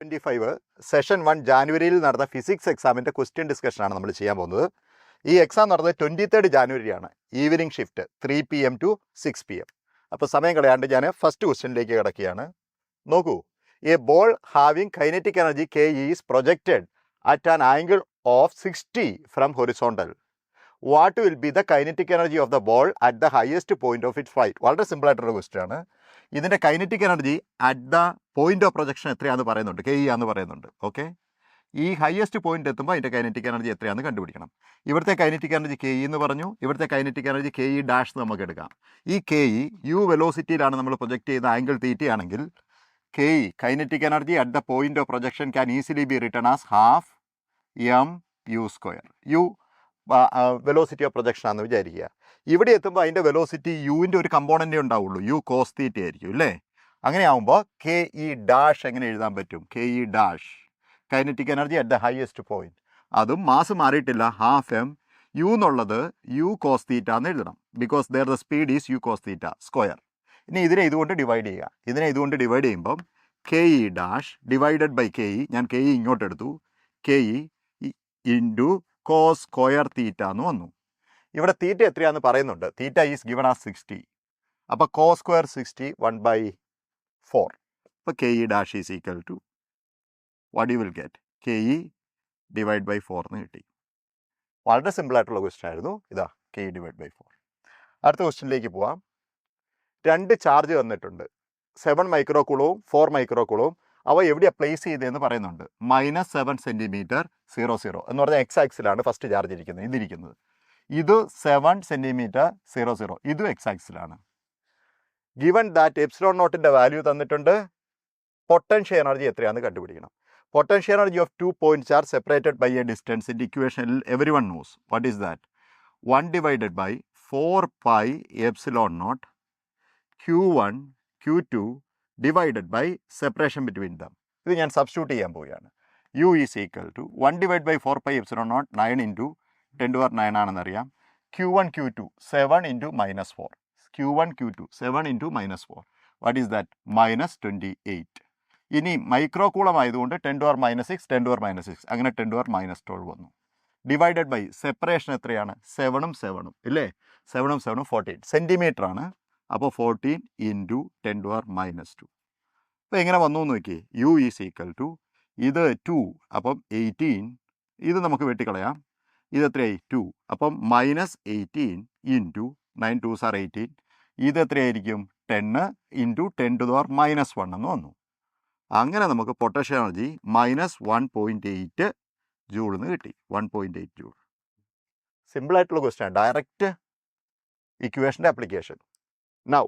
25 session 1 ജാനുവരിയിൽ നടന്ന physics എക്സാമിൻ്റെ question ഡിസ്കഷനാണ് നമ്മൾ ചെയ്യാൻ പോകുന്നത്. ഈ എക്സാം നടന്നത് 23 ജാനുവരിയാണ്, evening shift 3 PM to 6 PM. അപ്പോൾ സമയം കളയാണ്ട് ഞാൻ ഫസ്റ്റ് ക്വസ്റ്റ്യനിലേക്ക് കിടക്കുകയാണ്. നോക്കൂ, A ball having kinetic energy K is projected at an angle of 60 from horizontal. What will be the kinetic energy of the ball at the highest point of it flight? വളരെ simple ആയിട്ടുള്ള question ആണ്. ഇതിൻ്റെ kinetic energy at the point of projection എത്രയാണെന്ന് പറയുന്നുണ്ട്, K E ആണെന്ന് പറയുന്നുണ്ട്. Okay, ഈ highest point എത്തുമ്പോൾ അതിൻ്റെ കൈനറ്റിക് എനർജി എത്രയാണെന്ന് കണ്ടുപിടിക്കണം. ഇവിടുത്തെ കൈനറ്റിക് എനർജി കെ ഇ എന്ന് പറഞ്ഞു, ഇവിടുത്തെ kinetic energy K E dash നമുക്ക് എടുക്കാം. ഈ കെ ഇ യു വെലോസിറ്റിയിലാണ് നമ്മൾ പ്രൊജക്റ്റ് ചെയ്ത ആംഗിൾ തീറ്റയാണെങ്കിൽ K E kinetic energy at the point of projection can easily be written as half M U square. U velocity of projection ആണെന്ന് വിചാരിക്കുക. ഇവിടെ എത്തുമ്പോൾ അതിൻ്റെ വെലോസിറ്റി യുവിൻ്റെ ഒരു കമ്പോണൻ്റേ ഉണ്ടാവുള്ളൂ, യു കോസ് തീറ്റ ആയിരിക്കും അല്ലേ. അങ്ങനെ ആകുമ്പോൾ കെ ഇ ഡാഷ് എങ്ങനെ എഴുതാൻ പറ്റും? K E dash kinetic energy at the highest point, അതും മാസ് മാറിയിട്ടില്ല, ഹാഫ് എം യു എന്നുള്ളത് യു കോസ് തീറ്റ എന്ന് എഴുതണം, because there the speed is U cos theta square. ഇനി ഇതിനെ ഇതുകൊണ്ട് ഡിവൈഡ് ചെയ്യുക. ഇതിനെ ഇതുകൊണ്ട് ഡിവൈഡ് ചെയ്യുമ്പം K E dash divided by K E, ഞാൻ കെ ഇ ഇങ്ങോട്ട് എടുത്തു, K E into cos square theta എന്ന് വന്നു. ഇവിടെ തീറ്റ എത്രയാണെന്ന് പറയുന്നുണ്ട്, തീറ്റ ഈസ് ഗിവൺ ആസ് 60. അപ്പോൾ കോസ് സ്ക്വയർ 60 1/4. അപ്പോൾ K E dash is equal to what you will get, K E divide by 4 എന്ന് കിട്ടി. വളരെ സിമ്പിളായിട്ടുള്ള ക്വസ്റ്റ്യൻ ആയിരുന്നു. ഇതാ കെ ഇ ഡിവൈഡ് ബൈ 4. അടുത്ത ക്വസ്റ്റ്യനിലേക്ക് പോവാം. 2 ചാർജ് തന്നിട്ടുണ്ട്, 7 മൈക്രോ കൂളവും 4 മൈക്രോ കൂളവും. അവ എവിടെയാണ് പ്ലേസ് ചെയ്തതെന്ന് പറയുന്നുണ്ട്. -7 സെൻറ്റിമീറ്റർ 0 0 എന്ന് പറഞ്ഞാൽ എക്സ് ആക്സിലാണ് ഫസ്റ്റ് ചാർജ് ഇരിക്കുന്നത്, ഇതിരിക്കുന്നത്. ഇത് 7 സെൻറ്റിമീറ്റർ 0 0, ഇതും എക്സ് ആക്സിലാണ്. ഗിവൺ ദാറ്റ് എപ്സിലോൺ നോട്ടിൻ്റെ വാല്യൂ തന്നിട്ടുണ്ട്. പൊട്ടൻഷ്യൽ എനർജി എത്രയാണെന്ന് കണ്ടുപിടിക്കണം. Potential energy of 2 points are separated by a distance in the equation everyone knows. What is that? 1 divided by 4 pi epsilon naught Q1 Q2 divided by separation between them. ഇത് ഞാൻ substitute ചെയ്യാൻ പോവുകയാണ്. U is equal to 1 divided by 4 pi epsilon naught 9 into 10 to the 9 ആണെന്നറിയാം. Q1 Q2 7 into -4. Q1 Q2 7 into -4. What is that? -28. ഇനി micro coulomb ആയതുകൊണ്ട് 10 to the -6 10 to the -6 അങ്ങനെ 10 to the -12 വന്നു. Divided by separation എത്രയാണ്? 7ഉം 7ഉം ഇല്ലേ, 7ഉം 7ഉം 14 centimetre ആണ്. അപ്പോൾ 14 into 10 to the -2. അപ്പോൾ എങ്ങനെ വന്നു എന്ന് നോക്കി. യു ഈസ് ഈക്വൽ ടു ഇത് 2, അപ്പം 18, ഇത് നമുക്ക് വെട്ടിക്കളയാം, ഇത് എത്രയായി 2, അപ്പം -18 into 9 2s are 18, ഇത് എത്രയായിരിക്കും 10 into 10 to the -1 എന്ന് വന്നു. അങ്ങനെ നമുക്ക് പൊട്ടൻഷ്യൽ എനർജി -1.8 ജൂൾ എന്ന് കിട്ടി. 1.8 ജൂൾ. സിമ്പിളായിട്ടുള്ള ക്വസ്റ്റ്യൻ, ഡയറക്റ്റ് ഇക്വേഷൻ്റെ ആപ്ലിക്കേഷൻ. നൗ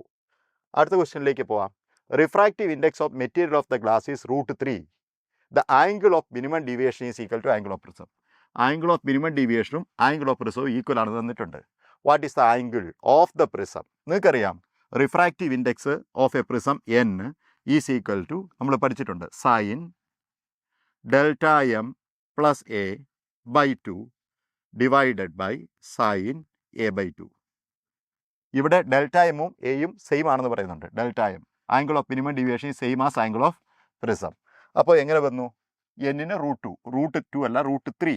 അടുത്ത ക്വസ്റ്റ്യനിലേക്ക് പോവാം. Refractive index of material of the glass is √3. The angle of minimum deviation is equal to angle of prism. Angle of minimum ഡീവിയേഷനും ആംഗിൾ ഓഫ് പ്രിസവും equal ആണ് തന്നിട്ടുണ്ട്. What is the angle of the prism? നിങ്ങൾക്കറിയാം, refractive index of a prism n is equal to നമ്മൾ പഠിച്ചിട്ടുണ്ട് sine delta M plus A by 2 divided by sine A by 2. ഇവിടെ delta എമ്മും എയും same ആണെന്ന് പറയുന്നുണ്ട്. Delta M angle of minimum deviation same as angle of prism. അപ്പോൾ എങ്ങനെ വന്നു? എന്നിന് √2 അല്ല √3.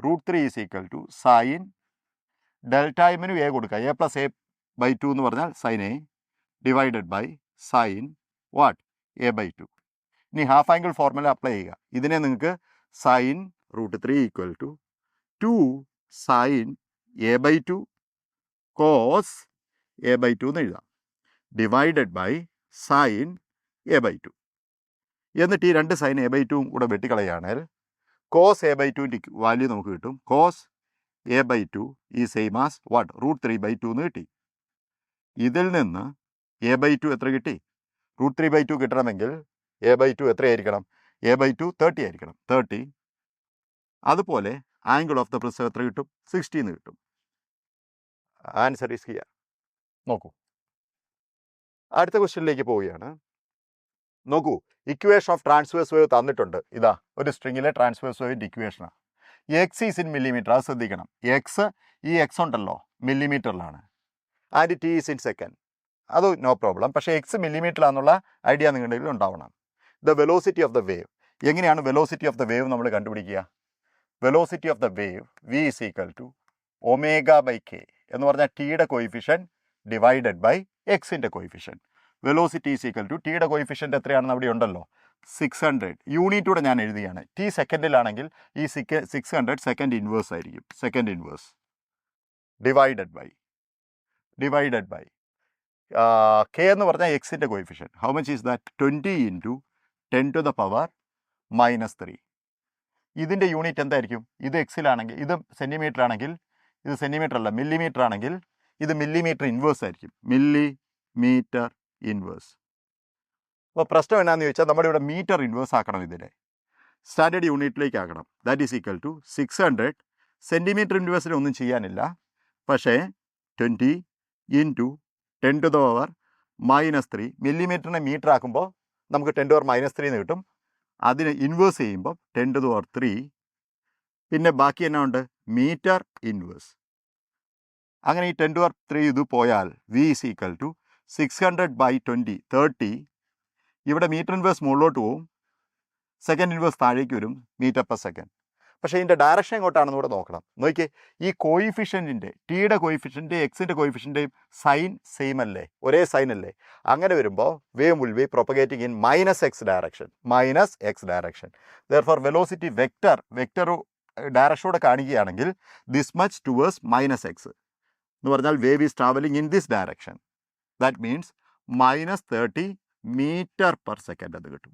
√3 is equal to sine delta എമ്മിന് എ കൊടുക്കുക, എ പ്ലസ് എ ബൈ 2 എന്ന് പറഞ്ഞാൽ sine A divided by sine what A by 2. ഇനി ഹാഫ് ആംഗിൾ ഫോർമുല അപ്ലൈ ചെയ്യുക. ഇതിനെ നിങ്ങൾക്ക് sine √3 equal to 2 sine A by 2 cos A by 2 എന്ന് എഴുതാം, divided by sine A by 2. എന്നിട്ട് ഈ 2 സൈൻ എ ബൈ 2 കൂടെ വെട്ടിക്കളയാണെങ്കിൽ കോസ് എ ബൈ 2ൻ്റെ വാല്യൂ നമുക്ക് കിട്ടും. കോസ് എ ബൈ 2 ഈ സെയിം ആസ് വാട്ട് √3/2 എന്ന് കിട്ടി. ഇതിൽ നിന്ന് എ ബൈ 2 എത്ര കിട്ടി? √3/2 കിട്ടണമെങ്കിൽ എ ബൈ 2 എത്രയായിരിക്കണം? എ ബൈ 2 30 ആയിരിക്കണം, 30. അതുപോലെ ആംഗിൾ ഓഫ് ദ പ്രിസം എത്ര കിട്ടും? 60 എന്ന് കിട്ടും. Answer is here. നോക്കൂ, അടുത്ത ക്വസ്റ്റ്യനിലേക്ക് പോവുകയാണ്. നോക്കൂ, ഇക്വേഷൻ ഓഫ് ട്രാൻസ്വേഴ്സ് വേവ് തന്നിട്ടുണ്ട്. ഇതാ ഒരു സ്ട്രിങ്ങിലെ ട്രാൻസ്വേഴ്സ് വേവിൻ്റെ ഇക്വേഷനാണ്. എക്സ് ഈസ് ഇൻ മില്ലിമീറ്റർ, അത് ശ്രദ്ധിക്കണം. എക്സ്, ഈ എക്സ് ഉണ്ടല്ലോ മില്ലിമീറ്ററിലാണ്, and T is in second, അത് നോ പ്രോബ്ലം. പക്ഷേ എക്സ് മില്ലിമീറ്ററിലാണെന്നുള്ള ഐഡിയ നിങ്ങളുടെ ഉണ്ടാവണം. The velocity of the wave, എങ്ങനെയാണ് വെലോസിറ്റി ഓഫ് ദ വേവ് നമ്മൾ കണ്ടുപിടിക്കുക? Velocity of the wave V is equal to omega by K എന്ന് പറഞ്ഞാൽ ടിയുടെ കോയിഫിഷ്യൻ ഡിവൈഡഡ് ബൈ എക്സിൻ്റെ coefficient. Velocity is equal to ടിയുടെ കോയിഫിഷ്യൻ്റ് എത്രയാണെന്ന് അവിടെ ഉണ്ടല്ലോ 600. യൂണിറ്റൂടെ ഞാൻ എഴുതുകയാണ്. ടി സെക്കൻഡിലാണെങ്കിൽ ഈ 600 സെക്കൻഡ് ഇൻവേഴ്സ് ആയിരിക്കും. Second inverse divided by K എന്ന് പറഞ്ഞാൽ എക്സിൻ്റെ coefficient. How much is that? 20 × 10⁻³ ഇതിൻ്റെ യൂണിറ്റ് എന്തായിരിക്കും? ഇത് എക്സിലാണെങ്കിൽ, ഇത് സെൻറ്റിമീറ്റർ ആണെങ്കിൽ, ഇത് സെൻറ്റിമീറ്റർ അല്ല മില്ലിമീറ്റർ ആണെങ്കിൽ, ഇത് മില്ലിമീറ്റർ ഇൻവേഴ്സ് ആയിരിക്കും. Millimetre inverse. അപ്പോൾ പ്രശ്നം എന്നാന്ന് ചോദിച്ചാൽ നമ്മുടെ ഇവിടെ മീറ്റർ ഇൻവേഴ്സ് ആക്കണം. ഇതിനെ സ്റ്റാൻഡേർഡ് യൂണിറ്റിലേക്ക് ആക്കണം. That is equal to 600 centimetre ഇൻവേഴ്സിന് ഒന്നും ചെയ്യാനില്ല. പക്ഷേ 20 × 10⁻³ മില്ലിമീറ്ററിനെ മീറ്റർ ആക്കുമ്പോൾ നമുക്ക് 10⁻³ എന്ന് കിട്ടും. അതിന് ഇൻവേഴ്സ് ചെയ്യുമ്പോൾ 10⁻³ പിന്നെ ബാക്കി എന്നാ ഉണ്ട്? Metre inverse. അങ്ങനെ ഈ 10⁻³ ഇത് പോയാൽ വി ഈസ് ഈക്വൽ ടു 600/20 30. ഇവിടെ മീറ്റർ ഇൻവേഴ്സ് മുകളിലോട്ട് പോവും, സെക്കൻഡ് ഇൻവേഴ്സ് താഴേക്ക് വരും, മീറ്റർ പെർ സെക്കൻഡ്. പക്ഷേ ഇതിൻ്റെ ഡയറക്ഷൻ എങ്ങോട്ടാണെന്ന് കൂടെ നോക്കണം. നോക്കിയേ, ഈ കോയിഫിഷ്യൻറ്റിൻ്റെ ടിയുടെ കോയിഫിഷ്യൻ്റ് എക്സിൻ്റെ കോയിഫിഷ്യൻ്റെയും സൈൻ സെയിം അല്ലേ? ഒരേ സൈൻ അല്ലേ? അങ്ങനെ വരുമ്പോൾ wave will be propagating in -x direction. Therefore velocity vector ഡയറക്ഷനോടെ കാണിക്കുകയാണെങ്കിൽ ദിസ് മച്ച് ടുവേഴ്സ് -x എന്ന് പറഞ്ഞാൽ wave is travelling in this direction. That means -30 metre per second എന്ന് കിട്ടും.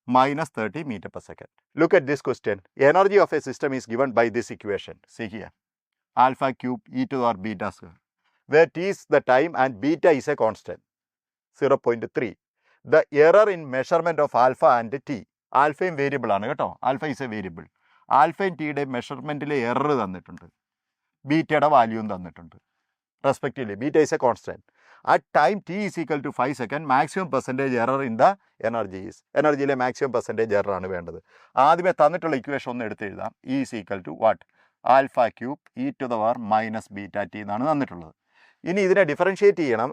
-30 meter per second. Look at this question. Energy of a system is given by this equation. See here. Alpha cube e⁻⁴ where t is the time and beta is a constant. 0.3. The error in measurement of alpha and t. ആൽഫയും variable ആണ് കേട്ടോ. Alpha is a variable. ആൽഫയും ടിയുടെ മെഷർമെൻറ്റിലെ error തന്നിട്ടുണ്ട്, ബീറ്റയുടെ വാല്യൂവും തന്നിട്ടുണ്ട് respectively. Beta is a constant. At time t is equal to 5 seconds, maximum percentage error in the energy is. എനർജിയിലെ മാക്സിമം പെർസെൻറ്റേജ് എറർ ആണ് വേണ്ടത്. ആദ്യമേ തന്നിട്ടുള്ള ഇക്വേഷൻ ഒന്ന് എടുത്ത് എഴുതാം. E is equal to what? Alpha cube e⁻⁻βt എന്നാണ് തന്നിട്ടുള്ളത്. ഇനി ഇതിനെ ഡിഫറൻഷ്യേറ്റ് ചെയ്യണം.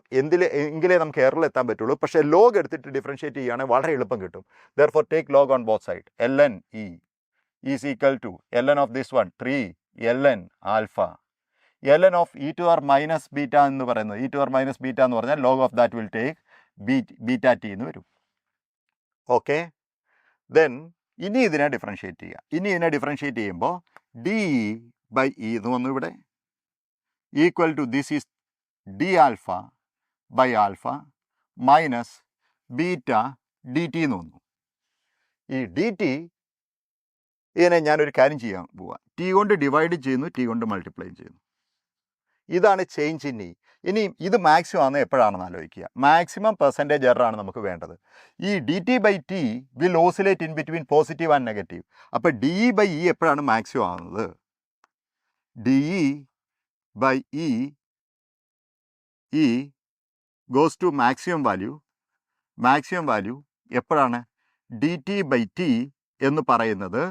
എങ്കിലേ നമുക്ക് എററിൽ എത്താൻ പറ്റുള്ളൂ. പക്ഷേ ലോഗ് എടുത്തിട്ട് ഡിഫറൻഷ്യേറ്റ് ചെയ്യുകയാണെങ്കിൽ വളരെ എളുപ്പം കിട്ടും. Therefore take log on both sides. ln E is equal to ln of this one 3 ln alpha. ln of e⁻⁻β എന്ന് പറയുന്നത്, e⁻⁻β എന്ന് പറഞ്ഞാൽ log of that will take βt എന്ന് വരും. ഓക്കെ, ദെൻ ഇനി ഇതിനെ ഡിഫറൻഷ്യേറ്റ് ചെയ്യുമ്പോൾ d/e എന്ന് വന്നു ഇവിടെ, equal to this is d⁻⁴ minus beta dt എന്ന് വന്നു. ഈ dt ഇതിനെ ഞാനൊരു കാര്യം ചെയ്യാൻ പോവാം. ടി കൊണ്ട് ഡിവൈഡ് ചെയ്യുന്നു, ടി കൊണ്ട് മൾട്ടിപ്ലൈ ചെയ്യുന്നു. ഇതാണ് ചേഞ്ച് ഇൻ ഇ. ഇനി ഇത് മാക്സിമം ആണ് എപ്പോഴാണെന്ന് ആലോചിക്കുക. മാക്സിമം പെർസെൻറ്റേജ് എററാണ് നമുക്ക് വേണ്ടത്. ഈ dt/t will oscillate in between positive and negative. അപ്പോൾ de/e എപ്പോഴാണ് മാക്സിമം ആകുന്നത്? de/e goes to maximum value എപ്പോഴാണ്? dt/t എന്ന് പറയുന്നത്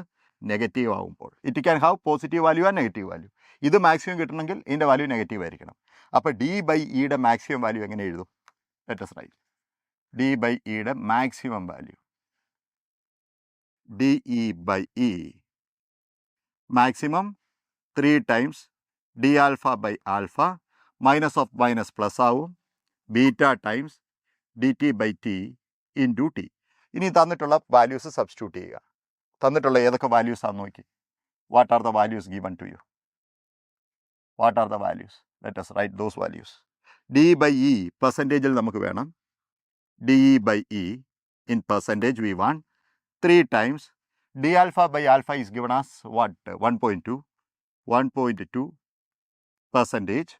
നെഗറ്റീവ് ആകുമ്പോൾ. It can have positive value and negative value. ഇത് മാക്സിമം കിട്ടണമെങ്കിൽ ഇതിൻ്റെ വാല്യൂ നെഗറ്റീവ് ആയിരിക്കണം. അപ്പോൾ d/eയുടെ മാക്സിമം വാല്യൂ എങ്ങനെ എഴുതും? ലെറ്റ് us write d/eയുടെ maximum value, de/e maximum 3 times d⁻⁴ minus of minus plus ആവും, beta times dt/t into T. ഇനി തന്നിട്ടുള്ള വാല്യൂസ് സബ്സ്റ്റിറ്റ്യൂട്ട് ചെയ്യുക. തന്നിട്ടുള്ള ഏതൊക്കെ വാല്യൂസ് ആണെന്ന് നോക്കി. What are the values given to you? What are the values? Let us write those values. d/e പെർസെൻറ്റേജിൽ നമുക്ക് വേണം. de/e in percentage we want 3 times d⁻⁴ is given as what? 1.2 percentage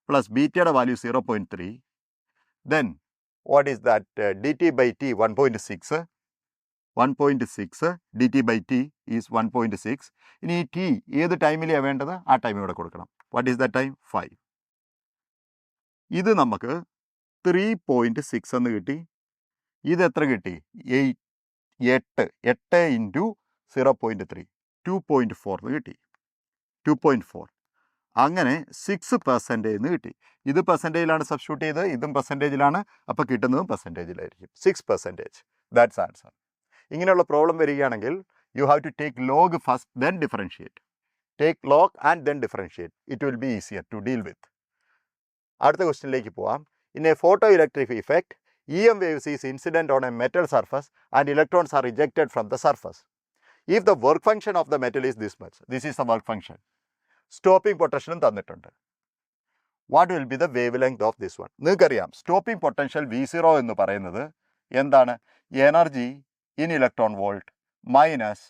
plus beta value 0.3. Then what is that? dt/t 1.6 dt/t is 1.6. ഇനി t ഏത് ടൈമിലാണ് വേണ്ടത്? ആ time ഇവിടെ കൊടുക്കണം. What is the time? 5. ഇത് നമുക്ക് 3.6 എന്ന് കിട്ടി. ഇത് എത്ര കിട്ടി? 8 × 0.3 2.4 എന്ന് കിട്ടി. 2.4 അങ്ങനെ 6% എന്ന് കിട്ടി. ഇത് പെർസെൻറ്റേജിലാണ് സബ്സ്റ്റിറ്റ്യൂട്ട് ചെയ്തത്, ഇതും പെർസെൻറ്റേജിലാണ്. അപ്പോൾ കിട്ടുന്നതും പെർസെൻറ്റേജിലായിരിക്കും. 6%. That's answer. ഇങ്ങനെയുള്ള പ്രോബ്ലം വരികയാണെങ്കിൽ you have to take log first, then differentiate. Take log and then differentiate. It will be easier to deal with. അടുത്ത ക്വസ്റ്റ്യനിലേക്ക് പോവാം. In a photoelectric effect, EM waves is incident on a metal surface and electrons are ejected from the surface. If the work function of the metal is this much, this is the work function. Stopping potential തന്നിട്ടുണ്ട്. What will be the wavelength of this one? നിങ്ങൾക്കറിയാം stopping potential V0 എന്ന് പറയുന്നത് എന്താണ്? Energy in electron volt minus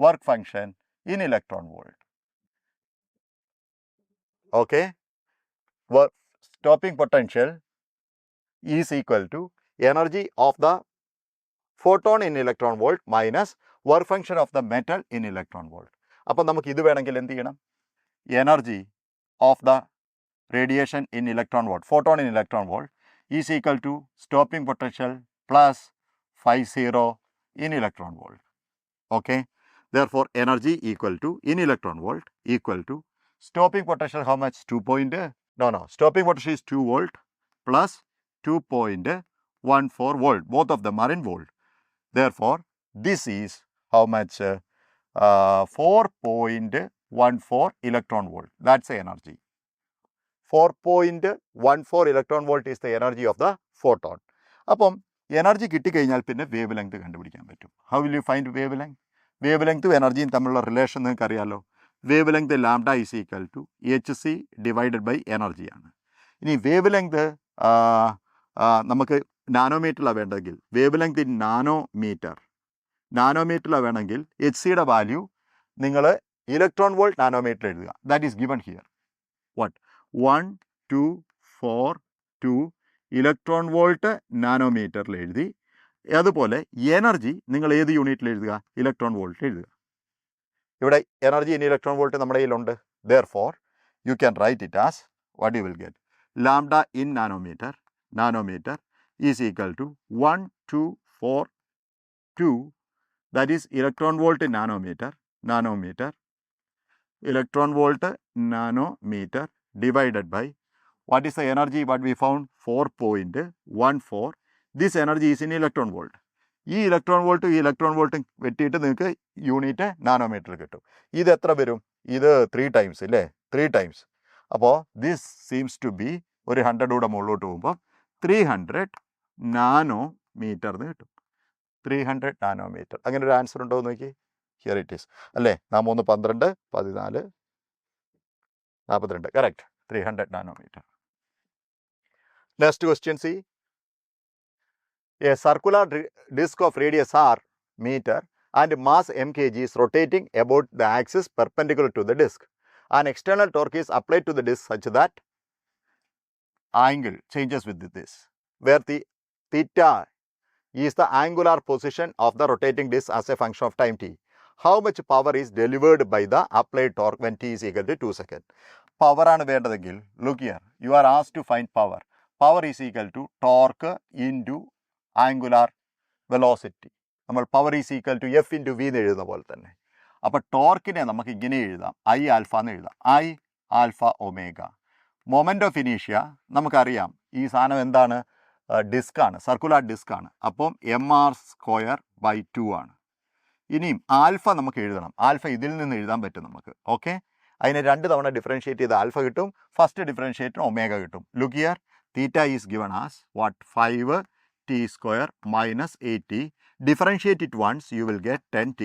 work function in electron volt. Okay, stopping potential is equal to energy of the photon in electron volt minus work function of the metal in electron volt. അപ്പോൾ നമുക്ക് ഇത് വേണമെങ്കിൽ എന്ത് ചെയ്യണം? Energy of the radiation in electron volt, photon in electron volt is equal to stopping potential plus phi 0 in electron volt. Okay, therefore energy equal to in electron volt equal to stopping potential how much? 2 point, no, stopping potential is 2 volt plus 2.14 volt. Both of them are in volt. Therefore, this is how much? 4.14 electron volt. That's the energy. 4.14 electron volt is the energy of the photon. അപ്പം energy കിട്ടിക്കഴിഞ്ഞാൽ പിന്നെ wavelength കണ്ടുപിടിക്കാൻ പറ്റും. How will you find wavelength? വേവ് ലെങ്ത്തും എനർജിയും തമ്മിലുള്ള relation നിങ്ങൾക്ക് അറിയാമല്ലോ. Wavelength lambda is equal to HC divided by എനർജിയാണ്. ഇനി വേവ് ലെങ്ത് നമുക്ക് നാനോമീറ്ററിലാണ് വേണ്ടതെങ്കിൽ വേവ് ലെങ്ത് ഇൻ നാനോമീറ്ററിലാണ് വേണമെങ്കിൽ HCയുടെ വാല്യൂ നിങ്ങൾ ഇലക്ട്രോൺ വോൾട്ട് നാനോമീറ്റർ എഴുതുക. That is given here. What? 1242 electron volt നാനോമീറ്ററിൽ എഴുതി. അതുപോലെ എനർജി നിങ്ങൾ ഏത് യൂണിറ്റിൽ എഴുതുക? ഇലക്ട്രോൺ വോൾട്ട് എഴുതുക. ഇവിടെ എനർജി ഇൻ ഇലക്ട്രോൺ വോൾട്ട് നമ്മുടെ കയ്യിലുണ്ട്. Therefore you can write it as what you will get? Lambda in nanometre is equal to 1242, that is electron volt in nanometer, electron volt nanometer divided by what is the energy? What we found? 4.14. This energy is in electron volt. ഈ electron വോൾട്ടും വെട്ടിയിട്ട് നിങ്ങൾക്ക് unit nanometre കിട്ടും. ഇത് എത്ര വരും? ഇത് 3 times ഇല്ലേ? 3 ടൈംസ്. അപ്പോൾ ദിസ് സീംസ് ടു ബി ഒരു 100 കൂടെ മുകളിലോട്ട് പോകുമ്പോൾ 300 നാനോമീറ്റർ എന്ന് കിട്ടും. 300 നാനോമീറ്റർ. അങ്ങനെ ഒരു ആൻസർ ഉണ്ടോ എന്ന് നോക്കി. ഹിയർ ഇറ്റ് ഈസ് അല്ലേ? 3 12 14 42. Correct. 300 nanometre. Next question C. A circular disk of radius r meter and mass mkg is rotating about the axis perpendicular to the disk. An external torque is applied to the disk such that angle changes with this, where the theta is the angular position of the rotating disk as a function of time t. How much power is delivered by the applied torque when t is equal to 2 seconds? Power ആണ് വേണ്ടതെങ്കിൽ look here, you are asked to find power. Power is equal to torque into angular velocity. നമ്മൾ power is equal to F into V എന്ന് എഴുതുന്ന പോലെ തന്നെ. അപ്പോൾ ടോർക്കിനെ നമുക്ക് ഇങ്ങനെ എഴുതാം, I ആൽഫ എന്ന് എഴുതാം. I alpha omega. Moment of ഇനീഷ്യ നമുക്കറിയാം. ഈ സാധനം എന്താണ്? ഡിസ്ക്കാണ്, സർക്കുലാർ ഡിസ്ക്കാണ്. അപ്പം mr²/2 ആണ്. ഇനിയും ആൽഫ നമുക്ക് എഴുതണം. ആൽഫ ഇതിൽ നിന്ന് എഴുതാൻ പറ്റും നമുക്ക്. ഓക്കെ, അതിനെ 2 തവണ ഡിഫറൻഷ്യേറ്റ് ചെയ്ത് ആൽഫ കിട്ടും. ഫസ്റ്റ് ഡിഫറൻഷ്യേറ്റിന് ഒമേഗ കിട്ടും. Look here, theta is given as what? 5t² minus 8t. Differentiate it once, you will get 10t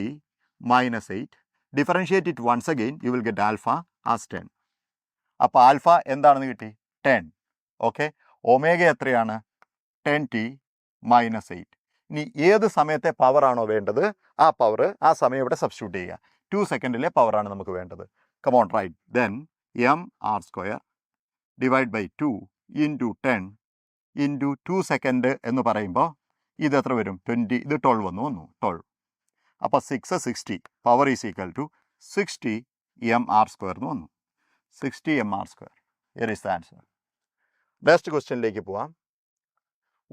minus 8. Differentiate it once again, you will get alpha as 10. അപ്പോൾ alpha എന്താണെന്ന് കിട്ടി? 10. Okay, omega എത്രയാണ്? 10t minus 8. ഇനി ഏത് സമയത്തെ പവറാണോ വേണ്ടത് ആ power ആ സമയം ഇവിടെ സബ്സ്റ്റിറ്റ്യൂട്ട് ചെയ്യുക. 2 സെക്കൻഡിലെ പവറാണ് നമുക്ക് വേണ്ടത്. Come on right. Then mr² divide by 2 into 10 into 2 second എന്ന് പറയുമ്പോൾ ഇത് എത്ര വരും? 20. ഇത് 12 വന്നു 12. അപ്പോൾ 60 power is equal to 60 mr² എന്ന് വന്നു. 60 mr². Here is the answer. Next ക്വസ്റ്റ്യനിലേക്ക് പോവാം.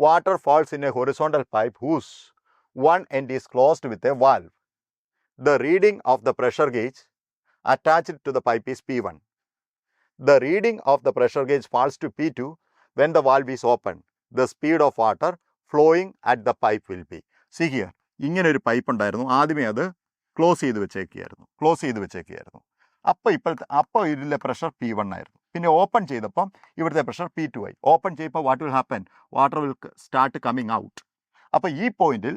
Water falls in a horizontal pipe whose one end is closed with a valve. The reading of the pressure gauge attached to the pipe is P1. The reading of the pressure gauge falls to P2 when the valve is open. The speed of water flowing at the pipe will be. See here, ഇങ്ങനെ ഒരു pipe ഉണ്ടായിരുന്നു. ആദ്യമേ അത് close ചെയ്ത് വെച്ചേക്കുകയായിരുന്നു. അപ്പോൾ ഇതിലെ pressure P1 ആയിരുന്നു. പിന്നെ ഓപ്പൺ ചെയ്തപ്പം ഇവിടുത്തെ പ്രഷർ P2 ആയി. ഓപ്പൺ ചെയ്യുമ്പോൾ what will happen, water will start coming out. അപ്പോൾ ഈ പോയിന്റിൽ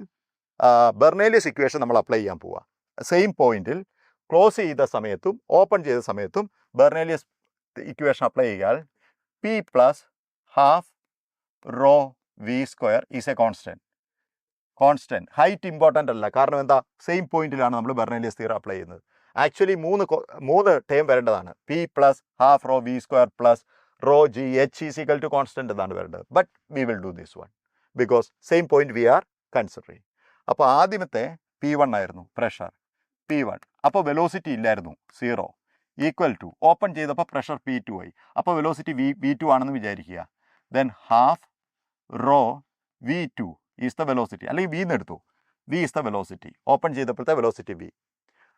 ബെർണേലിയസ് ഇക്വേഷൻ നമ്മൾ അപ്ലൈ ചെയ്യാൻ പോവുക. സെയിം പോയിന്റിൽ ക്ലോസ് ചെയ്ത സമയത്തും ഓപ്പൺ ചെയ്ത സമയത്തും ബെർണേലിയസ് ഇക്വേഷൻ അപ്ലൈ ചെയ്താൽ P plus half rho V square is a constant. Height important അല്ല, കാരണം എന്താ, സെയിം പോയിന്റിലാണ് നമ്മൾ ബെർണേലിയസ് തിയറം അപ്ലൈ ചെയ്യുന്നത്. ആക്ച്വലി മൂന്ന് ടേം വരേണ്ടതാണ്. P plus half rho V square plus rho G H is equal to constant എന്നാണ് വരേണ്ടത്. But we will do this one because same point we are considering. അപ്പോൾ ആദ്യമത്തെ P1 ആയിരുന്നു pressure P1. അപ്പോൾ velocity ഇല്ലായിരുന്നു, 0, equal to open ചെയ്തപ്പോൾ pressure P2 ആയി. അപ്പോൾ വെലോസിറ്റി V2 ആണെന്ന് വിചാരിക്കുക. Then half rho V2 is the velocity, അല്ലെങ്കിൽ V എന്ന് എടുത്തു, V is the velocity. Open ചെയ്തപ്പോഴത്തെ വെലോസിറ്റി V.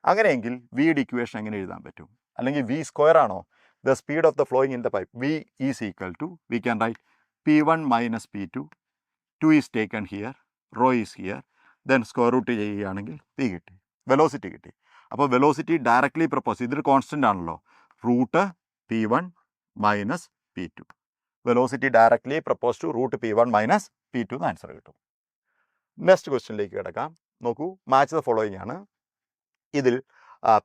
അങ്ങനെയെങ്കിൽ വിയുടെ ഇക്വേഷൻ എങ്ങനെ എഴുതാൻ പറ്റും? അല്ലെങ്കിൽ V സ്ക്വയർ ആണോ? The speed of the flowing in the pipe, V is equal to, we can write P1 minus P2, 2 is taken here, rho is here, then square root ചെയ്യുകയാണെങ്കിൽ V കിട്ടി, velocity കിട്ടി. അപ്പോൾ velocity directly proportional, ഇതൊരു constant ആണല്ലോ, root P1 minus P2. Velocity directly propose to root P1 minus P2 എന്ന് answer കിട്ടും. Next ക്വസ്റ്റ്യനിലേക്ക് കിടക്കാം. നോക്കൂ, മാച്ച് ദ ഫോളോയിങ് ആണ്. ഇതിൽ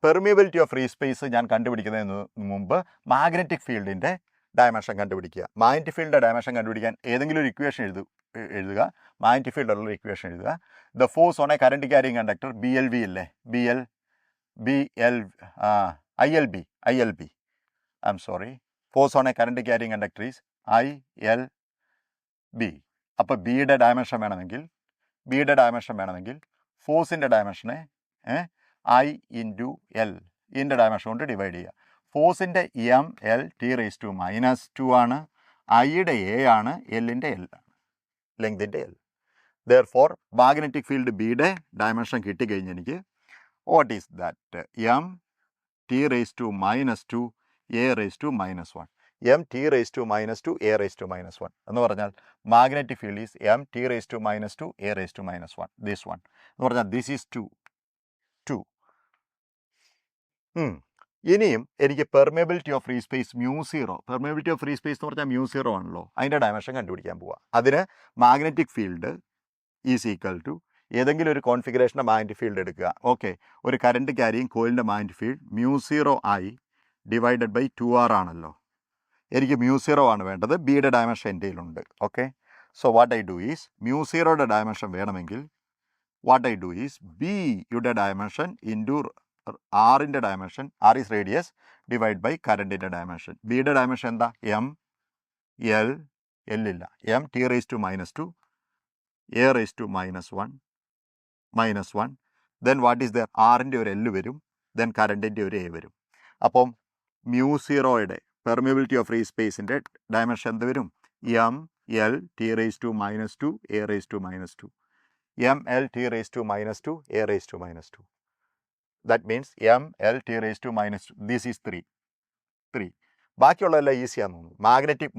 പെർമിയബിലിറ്റി ഓഫ് ഫ്രീ സ്പേസ് ഞാൻ കണ്ടുപിടിക്കുന്നതിന് മുമ്പ് മാഗ്നറ്റിക് ഫീൽഡിൻ്റെ ഡയമെൻഷൻ കണ്ടുപിടിക്കുക. മാഗ്നറ്റിക് ഫീൽഡിൻ്റെ ഡയമെൻഷൻ കണ്ടുപിടിക്കാൻ ഏതെങ്കിലും ഒരു ഇക്വേഷൻ എഴുതുക. മാഗ്നറ്റിക് ഫീൽഡുള്ള ഇക്വേഷൻ എഴുതുക. The force on A current carrying conductor BLV അല്ലേ, ILB. I am sorry, force on A current carrying conductor is ILB. അപ്പോൾ ബിയുടെ ഡയമെൻഷൻ വേണമെങ്കിൽ ഫോഴ്സിൻ്റെ ഡയമെൻഷനെ I ഇൻറ്റു L ഇതിൻ്റെ ഡയമെൻഷൻ കൊണ്ട് ഡിവൈഡ് ചെയ്യുക. ഫോഴ്സിൻ്റെ ML T⁻²2 ആണ്, ഐയുടെ A ആണ്, എല്ലിൻ്റെ L ആണ്, ലെങ്തിൻ്റെ L. Therefore മാഗ്നറ്റിക് ഫീൽഡ് ബിയുടെ ഡയമെൻഷൻ കിട്ടിക്കഴിഞ്ഞ് എനിക്ക് what is that, MT⁻²2 A⁻²1. MT⁻²2 A⁻² എന്ന് പറഞ്ഞാൽ magnetic field is MT⁻² A⁻²1. This one എന്ന് പറഞ്ഞാൽ ദിസ് ഈസ് 2. ഇനിയും എനിക്ക് permeability of free space μ0, permeability of free space എന്ന് പറഞ്ഞാൽ μ0 ആണല്ലോ, അതിൻ്റെ ഡയമെൻഷൻ കണ്ടുപിടിക്കാൻ പോവുക. അതിന് magnetic field is equal to ഏതെങ്കിലും ഒരു കോൺഫിഗറേഷൻ്റെ മാഗ്നറ്റിക് ഫീൽഡ് എടുക്കുക. ഓക്കെ, ഒരു കറണ്ട് ക്യാരിങ് കോയിലിൻ്റെ magnetic field μ0I divided by 2R ആണല്ലോ. എനിക്ക് μ0 ആണ് വേണ്ടത്, ബിയുടെ ഡയമെൻഷൻ എൻ്റെ കയ്യിലുണ്ട്. Okay, so what I do is, μ0യുടെ ഡയമെൻഷൻ വേണമെങ്കിൽ വാട്ട് ഐ ഡു ഈസ് ബിയുടെ ഡയമെൻഷൻ ഇൻറ്റു ആറിൻ്റെ dimension, R is radius, divide by കറണ്ടിൻ്റെ ഡയമെൻഷൻ. ബിയുടെ ഡയമെൻഷൻ എന്താ, ML ഇല്ല, MT⁻², A⁻−1. Then what is there, ആറിൻ്റെ ഒരു L വരും, ദെൻ കറണ്ടിൻ്റെ ഒരു A വരും. അപ്പം μ0യുടെ പെർമിയബിലിറ്റി ഓഫ് ഫ്രീ സ്പേസിൻ്റെ ഡയമെൻഷൻ എന്ത് വരും, MLT⁻², A⁻², MLT⁻², A⁻². That means MLT⁻², this is 3. ബാക്കിയുള്ളതെല്ലാം ഈസിയാന്ന് തോന്നുന്നു. മാഗ്നറ്റിക്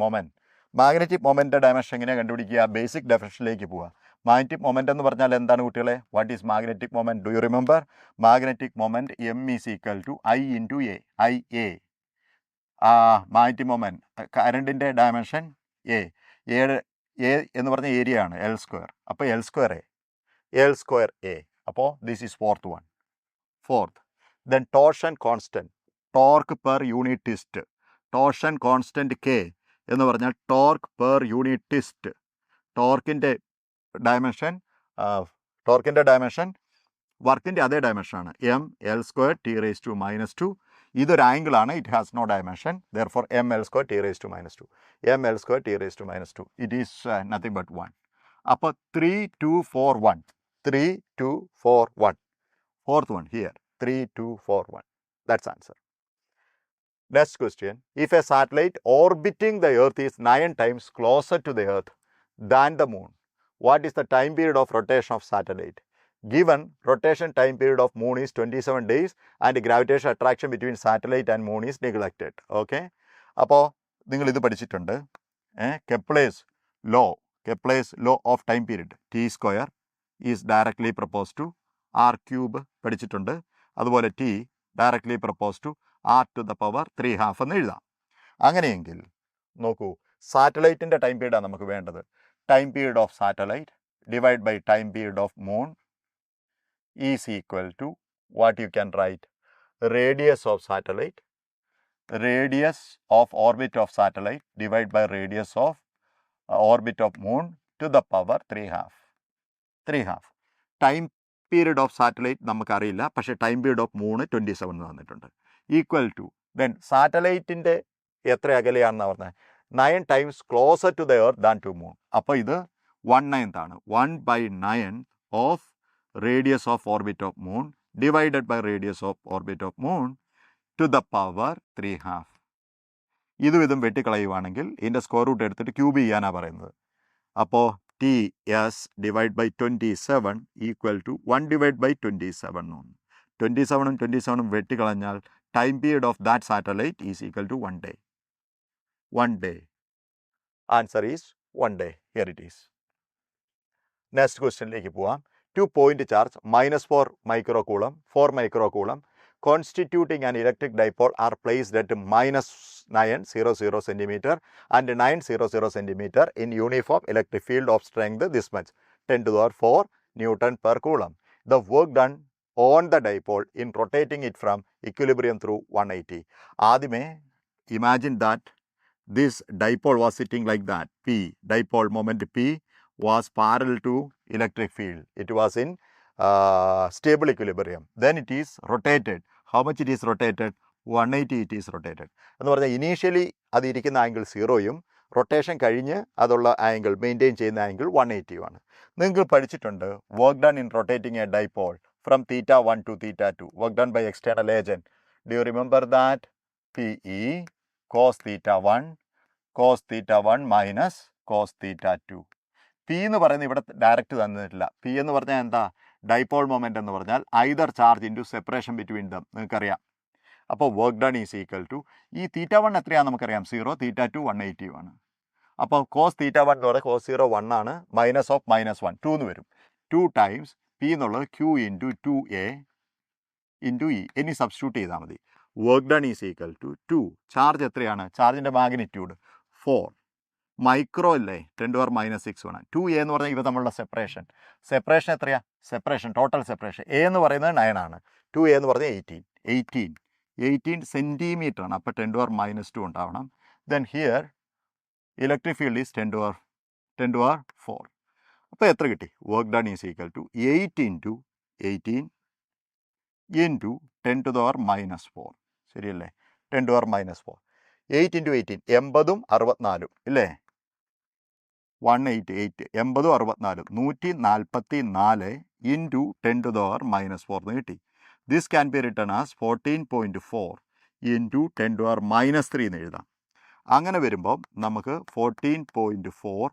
മൊമെൻ്റ് ഡയമെൻഷൻ എങ്ങനെയാണ് കണ്ടുപിടിക്കുക, ബേസിക് ഡെഫിനിഷനിലേക്ക് പോവുക. മാഗ്നറ്റിക് മൊമെൻ്റ് എന്ന് പറഞ്ഞാൽ എന്താണ് കുട്ടികളെ, what is magnetic moment, do you remember? Magnetic moment M is equal to I into A, IA. Magnetic moment, കറണ്ടിൻ്റെ ഡയമെൻഷൻ A എന്ന് പറഞ്ഞ ഏരിയ ആണ് L². അപ്പോൾ L²A. അപ്പോൾ this is fourth. Then torsion constant, torque per unit twist, torsion constant K എന്ന് പറഞ്ഞാൽ torque per unit twist. ടോർക്കിൻ്റെ dimension വർക്കിൻ്റെ അതേ ഡയമെൻഷനാണ്, ML² T⁻². ഇതൊരു ആംഗിളാണ്, it has no dimension, therefore ML² T⁻². It is nothing but 1. അപ്പോൾ 3, 2, 4, 1. Fourth one here, 3, 2, 4, 1. That's answer. Next question. If a satellite orbiting the Earth is 9 times closer to the Earth than the Moon, what is the time period of rotation of satellite? Given rotation time period of Moon is 27 days and gravitational attraction between satellite and Moon is neglected. Okay? അപ്പോൾ നിങ്ങൾ ഇത് പഠിച്ചിട്ടുണ്ട്, Kepler's law of time period, T² is directly proposed to R³ പഠിച്ചിട്ടുണ്ട്. അതുപോലെ T directly propose to R to the power 3/2 എന്ന് എഴുതാം. അങ്ങനെയെങ്കിൽ നോക്കൂ, സാറ്റലൈറ്റിൻ്റെ ടൈം പീരീഡാണ് നമുക്ക് വേണ്ടത്. Time period of satellite divide by time period of moon is equal to what you can write radius of satellite, radius of orbit of satellite divided by radius of orbit of moon to the power 3/2. Time period of satellite നമുക്കറിയില്ല, പക്ഷേ time period of moon 27 തന്നിട്ടുണ്ട്. Equal two then സാറ്റലൈറ്റിൻ്റെ എത്ര അകലെയാണെന്ന് പറഞ്ഞത് 9 times closer to the earth than to moon. അപ്പോൾ ഇത് 1/9 ആണ്. 1/9 of radius of orbit of moon divided by radius of orbit of moon to the power 3/2. ഇതും വെട്ടിക്കളയുവാണെങ്കിൽ ഇതിൻ്റെ square root എടുത്തിട്ട് cube ചെയ്യാനാണ് പറയുന്നത്. അപ്പോൾ T S divide by 27 equal to 1 divide by 27 ആണ്. 27 വെട്ടിക്കളഞ്ഞാൽ time period of that satellite is equal to 1 day. 1 day. Answer is 1 day. Here it is. Next ക്വസ്റ്റ്യനിലേക്ക് പോവാം. 2 point charge -4 microcoulomb, 4 microcoulomb constituting an electric dipole are placed at -900 centimeter and 900 centimeter in uniform electric field of strength this much, 10 to the power 4 Newton per coulomb. The work done on the dipole in rotating it from equilibrium through 180. ആദ്യമേ imagine that this dipole was sitting like that. P, dipole moment P was parallel to electric field. It was in stable equilibrium. Then it is rotated. How much it is rotated? 180 it is rotated. എന്ന് പറഞ്ഞാൽ initially അത് ഇരിക്കുന്ന angle 0യും rotation കഴിഞ്ഞ് അതുള്ള angle maintain ചെയ്യുന്ന angle 180 ആണ്. നിങ്ങൾ പഠിച്ചിട്ടുണ്ട് work done in rotating a dipole from θ1 to θ2, work done by external agent. Do you remember that? PE cos θ1 minus cos θ2. P എന്ന് പറയുന്നത് ഇവിടെ ഡയറക്റ്റ് തന്നിട്ടില്ല. പി എന്ന് പറഞ്ഞാൽ എന്താ? ഡൈപോൾ മൊമെൻ്റ് എന്ന് പറഞ്ഞാൽ either charge into separation between them, നിങ്ങൾക്കറിയാം. അപ്പോൾ work done is equal to ഈ θ1 എത്രയാണെന്ന് നമുക്കറിയാം, 0, θ2 180 ആണ്. അപ്പോൾ cos θ1 എന്ന് പറഞ്ഞാൽ cos 0 1 ആണ്, മൈനസ് ഓഫ് -1 2 എന്ന് വരും. 2 ടൈംസ് പി എന്നുള്ളത് Q into 2A into E. ഇനി സബ്സ്റ്റിറ്റ്യൂട്ട് ചെയ്താൽ മതി. Work done is equal to 2. Charge എത്രയാണ്? ചാർജിൻ്റെ മാഗ്നിറ്റ്യൂഡ് 4 മൈക്രോ അല്ലേ, 10 to the power -6 ആണ്. 2A എന്ന് പറഞ്ഞാൽ ഇവ തമ്മിലുള്ള സെപ്പറേഷൻ എത്രയാണ്? സെപ്പറേഷൻ ടോട്ടൽ സെപ്പറേഷൻ എ എന്ന് പറയുന്നത് 9 ആണ്. 2A എന്ന് പറഞ്ഞാൽ 18 സെൻറ്റിമീറ്റർ ആണ്. അപ്പോൾ 10 to the power -2 ഉണ്ടാവണം. Then here electric field is 10 to the power 4. അപ്പോൾ എത്ര കിട്ടി? Work done is equal to 8 into 18 into 10 to the power -4. ശരിയല്ലേ? 10 to the power -4. 8 into 18 80ഉം 64ഉം ഇല്ലേ? 188 80ഉം 64 144 ഇൻറ്റു 10 to the power -4 എന്ന് കിട്ടി. This can be written as 14.4 into 10 to the power -3 എന്ന് എഴുതാം. അങ്ങനെ വരുമ്പം നമുക്ക് 14.4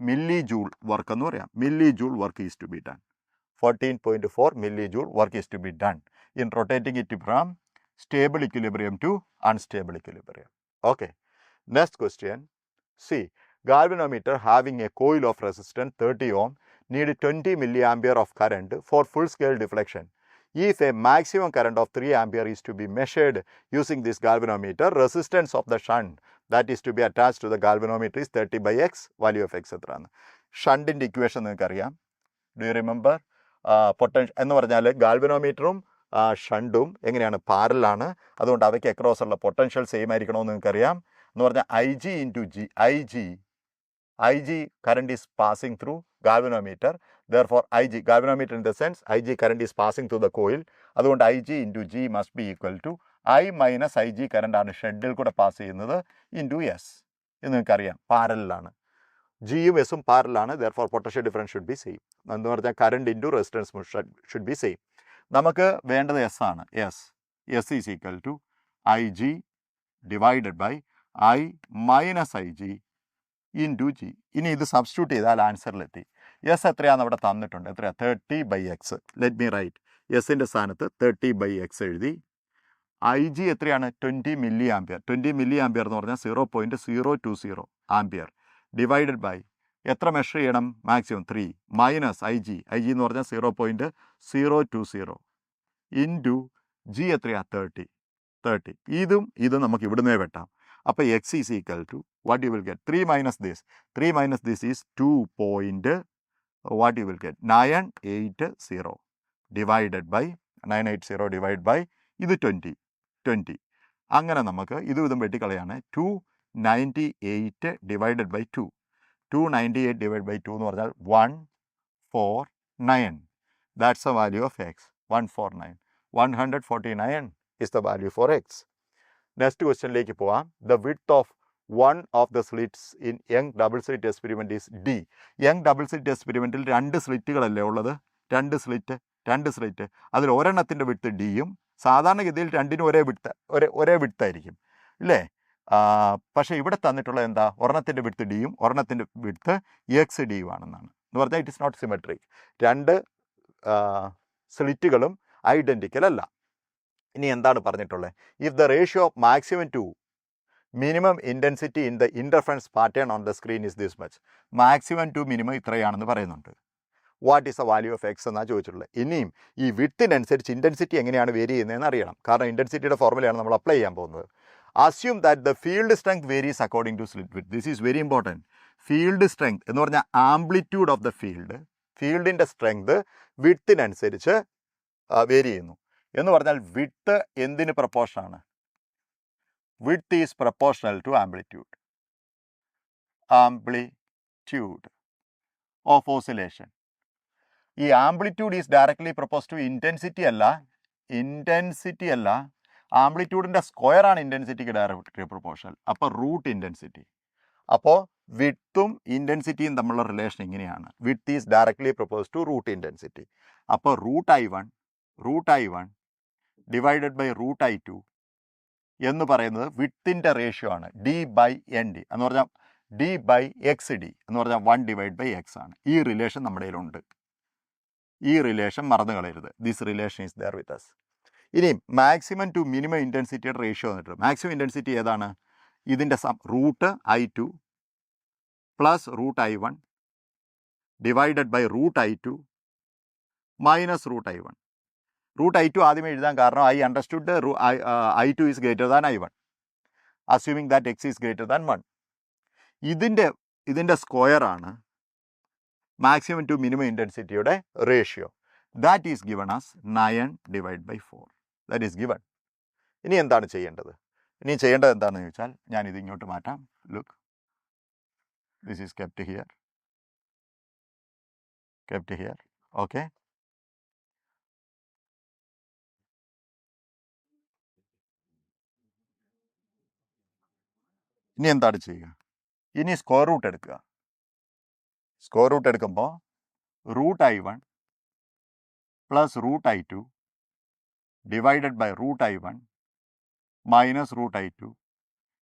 മില്ലി ജൂൾ വർക്ക് എന്ന് പറയാം. Milli joule work is to be done. 14.4 milli joule work is to be done in rotating it from stable equilibrium to unstable equilibrium. Okay. Next question. See, galvanometer having a coil of resistance 30 ohm need 20 milliampere of current for full scale deflection. If a maximum current of 3 ampere is to be measured using this galvanometer, resistance of the shunt that is to be attached to the galvanometer is 30/x, value of x എത്രയാണ്? ഷണ്ടിൻ്റെ equation നിങ്ങൾക്കറിയാം. Do you remember? Potential എന്ന് പറഞ്ഞാൽ ഗാൽവനോമീറ്ററും ഷണ്ടും എങ്ങനെയാണ്? പാരലാണ്. അതുകൊണ്ട് അവയ്ക്ക് across ഉള്ള potential same ആയിരിക്കണമെന്ന് നിങ്ങൾക്കറിയാം. എന്ന് പറഞ്ഞാൽ IG into G, IG current is passing through galvanometer. Therefore IG, galvanometer in the sense IG current is passing through the coil. അതുകൊണ്ട് IG into G must be equal to I minus IG current ആണ് ഷെഡിൽ കൂടെ pass ചെയ്യുന്നത് into S. ഇത് നിങ്ങൾക്കറിയാം, പാരലാണ്. ജിയും എസും പാരലാണ്. Therefore potential difference should be same. എന്ന് പറഞ്ഞാൽ current into resistance should be same. നമുക്ക് വേണ്ടത് എസ് ആണ്. S is equal to IG divided by I minus IG into G. ഇനി ഇത് സബ്സ്റ്റിറ്റ്യൂട്ട് ചെയ്താൽ ആൻസറിലെത്തി. എസ് എത്രയാണെന്ന് അവിടെ തന്നിട്ടുണ്ട്. എത്രയാണ്? 30/x. Let me write. എസിൻ്റെ സ്ഥാനത്ത് 30/x എഴുതി. IG എത്രയാണ്? 20 മില്ലി ആംപിയർ. 20 മില്ലി ആംപിയർ എന്ന് പറഞ്ഞാൽ 0.020 ആംപിയർ ഡിവൈഡഡ് ബൈ എത്ര മെഷർ ചെയ്യണം? മാക്സിമം 3 മൈനസ് IG എന്ന് പറഞ്ഞാൽ 0.020 ഇൻറ്റു ജി എത്രയാണ് 30 ഇതും നമുക്ക് ഇവിടുന്നേ വെട്ടാം. അപ്പോൾ X is equal to what you will get 3 minus this is 2. What you will get 980 divided by 980 divide by ഇത് 20. അങ്ങനെ നമുക്ക് ഇതും വെട്ടിക്കളയാണ്. 298 ഡിവൈഡഡ് ബൈ 2. 298 ഡിവൈഡ് ബൈ 2 എന്ന് പറഞ്ഞാൽ 149. That's a value of X. 149. 149 is the value for x. Next ക്വസ്റ്റ്യനിലേക്ക് പോവാം. The width of one of the slits in young double slit experiment is D. Young double slit എക്സ്പെരിമെൻറ്റിൽ 2 സ്ലിറ്റുകളല്ലേ ഉള്ളത്? 2 slit. അതിൽ ഒരെണ്ണത്തിൻ്റെ width ഡിയും സാധാരണഗതിയിൽ രണ്ടിനും ഒരേ വിഡ്ത്തായിരിക്കും ഇല്ലേ? പക്ഷേ ഇവിടെ തന്നിട്ടുള്ള എന്താ? ഒരെണ്ണത്തിൻ്റെ വിഡ്ത്ത് ഡിയും ഒരെണ്ണത്തിൻ്റെ വിഡ്ത്ത് എക്സ് ഡിയും ആണെന്നാണ്. എന്ന് പറഞ്ഞാൽ ഇറ്റ് ഇസ് നോട്ട് സിമെട്രിക്. 2 സ്ലിറ്റുകളും ഐഡൻറ്റിക്കൽ അല്ല. ഇനി എന്താണ് പറഞ്ഞിട്ടുള്ളത്? If the ratio of maximum to minimum intensity in the interference pattern on the screen is this much. Maximum to minimum ഇത്രയാണെന്ന് പറയുന്നുണ്ട്. What is the value of x എന്നാണ് ചോദിച്ചിട്ടുള്ളത്. ഇനിയും ഈ വിഡ്ത്തിനനുസരിച്ച് ഇൻറ്റൻസിറ്റി എങ്ങനെയാണ് വേരി ചെയ്യുന്നതെന്ന് അറിയണം. കാരണം ഇൻറ്റൻസിറ്റിയുടെ ഫോർമുലയാണ് നമ്മൾ അപ്ലൈ ചെയ്യാൻ പോകുന്നത്. Assume that the field strength varies according to slit width. This is very important. Field strength എന്ന് പറഞ്ഞാൽ ആംപ്ലിറ്റ്യൂഡ് ഓഫ് ദ ഫീൽഡിൻ്റെ സ്ട്രെങ്ത് വിഡ്ത്തിനനുസരിച്ച് വേരി ചെയ്യുന്നു. എന്ന് പറഞ്ഞാൽ വിഡ്ത്ത് എന്തിന് പ്രപ്പോർഷനാണ്? Width is proportional to amplitude of oscillation. ഈ amplitude is directly propose to intensity അല്ല. ആംപ്ലിറ്റ്യൂഡിൻ്റെ സ്ക്വയറാണ് ഇൻറ്റൻസിറ്റിക്ക് ഡയറക്ട്ലി പ്രപ്പോർഷണൽ. അപ്പോൾ റൂട്ട് ഇൻറ്റൻസിറ്റി. അപ്പോൾ വിഡ്ത്തും ഇൻറ്റൻസിറ്റിയും തമ്മിലുള്ള റിലേഷൻ ഇങ്ങനെയാണ്. Width is directly propose to root intensity. അപ്പോൾ root I one divided by root I2 എന്ന് പറയുന്നത് വിഡ്ത്തിൻ്റെ റേഷ്യോ ആണ്. ഡി ബൈ എൻ ഡി എന്ന് പറഞ്ഞാൽ ഡി ബൈ എക്സ് ഡി എന്ന് പറഞ്ഞാൽ 1 ഡിവൈഡ് ബൈ എക്സ് ആണ്. ഈ റിലേഷൻ നമ്മുടെ കയ്യിലുണ്ട്. ഈ റിലേഷൻ മറന്നു കളയരുത്. This relation is there with us. ഇനി മാക്സിമം ടു മിനിമം ഇൻറ്റൻസിറ്റിയുടെ റേഷ്യോ വന്നിട്ട് മാക്സിമം ഇൻറ്റൻസിറ്റി ഏതാണ്? ഇതിൻ്റെ root I2 plus root I1 divided by root I2 minus root I1. Root I2 ആദ്യമേ എഴുതാൻ കാരണം I understood I2 is greater than I1 assuming that x is greater than 1. ഇതിൻ്റെ സ്ക്വയറാണ് maximum to minimum ഇൻറ്റൻസിറ്റിയുടെ ratio. That is given as 9 divide by 4. That is given. ഇനി എന്താണ് ചെയ്യേണ്ടത്? എന്താണെന്ന് ചോദിച്ചാൽ ഞാൻ ഇത് ഇങ്ങോട്ട് മാറ്റാം. Look, this is kept here. Okay. ഇനി എന്താണ് ചെയ്യുക? ഇനി സ്ക്വയർ റൂട്ട് എടുക്കുക. സ്ക്വയർ റൂട്ട് എടുക്കുമ്പോൾ root I1 plus root I2 divided by root I1 minus root I2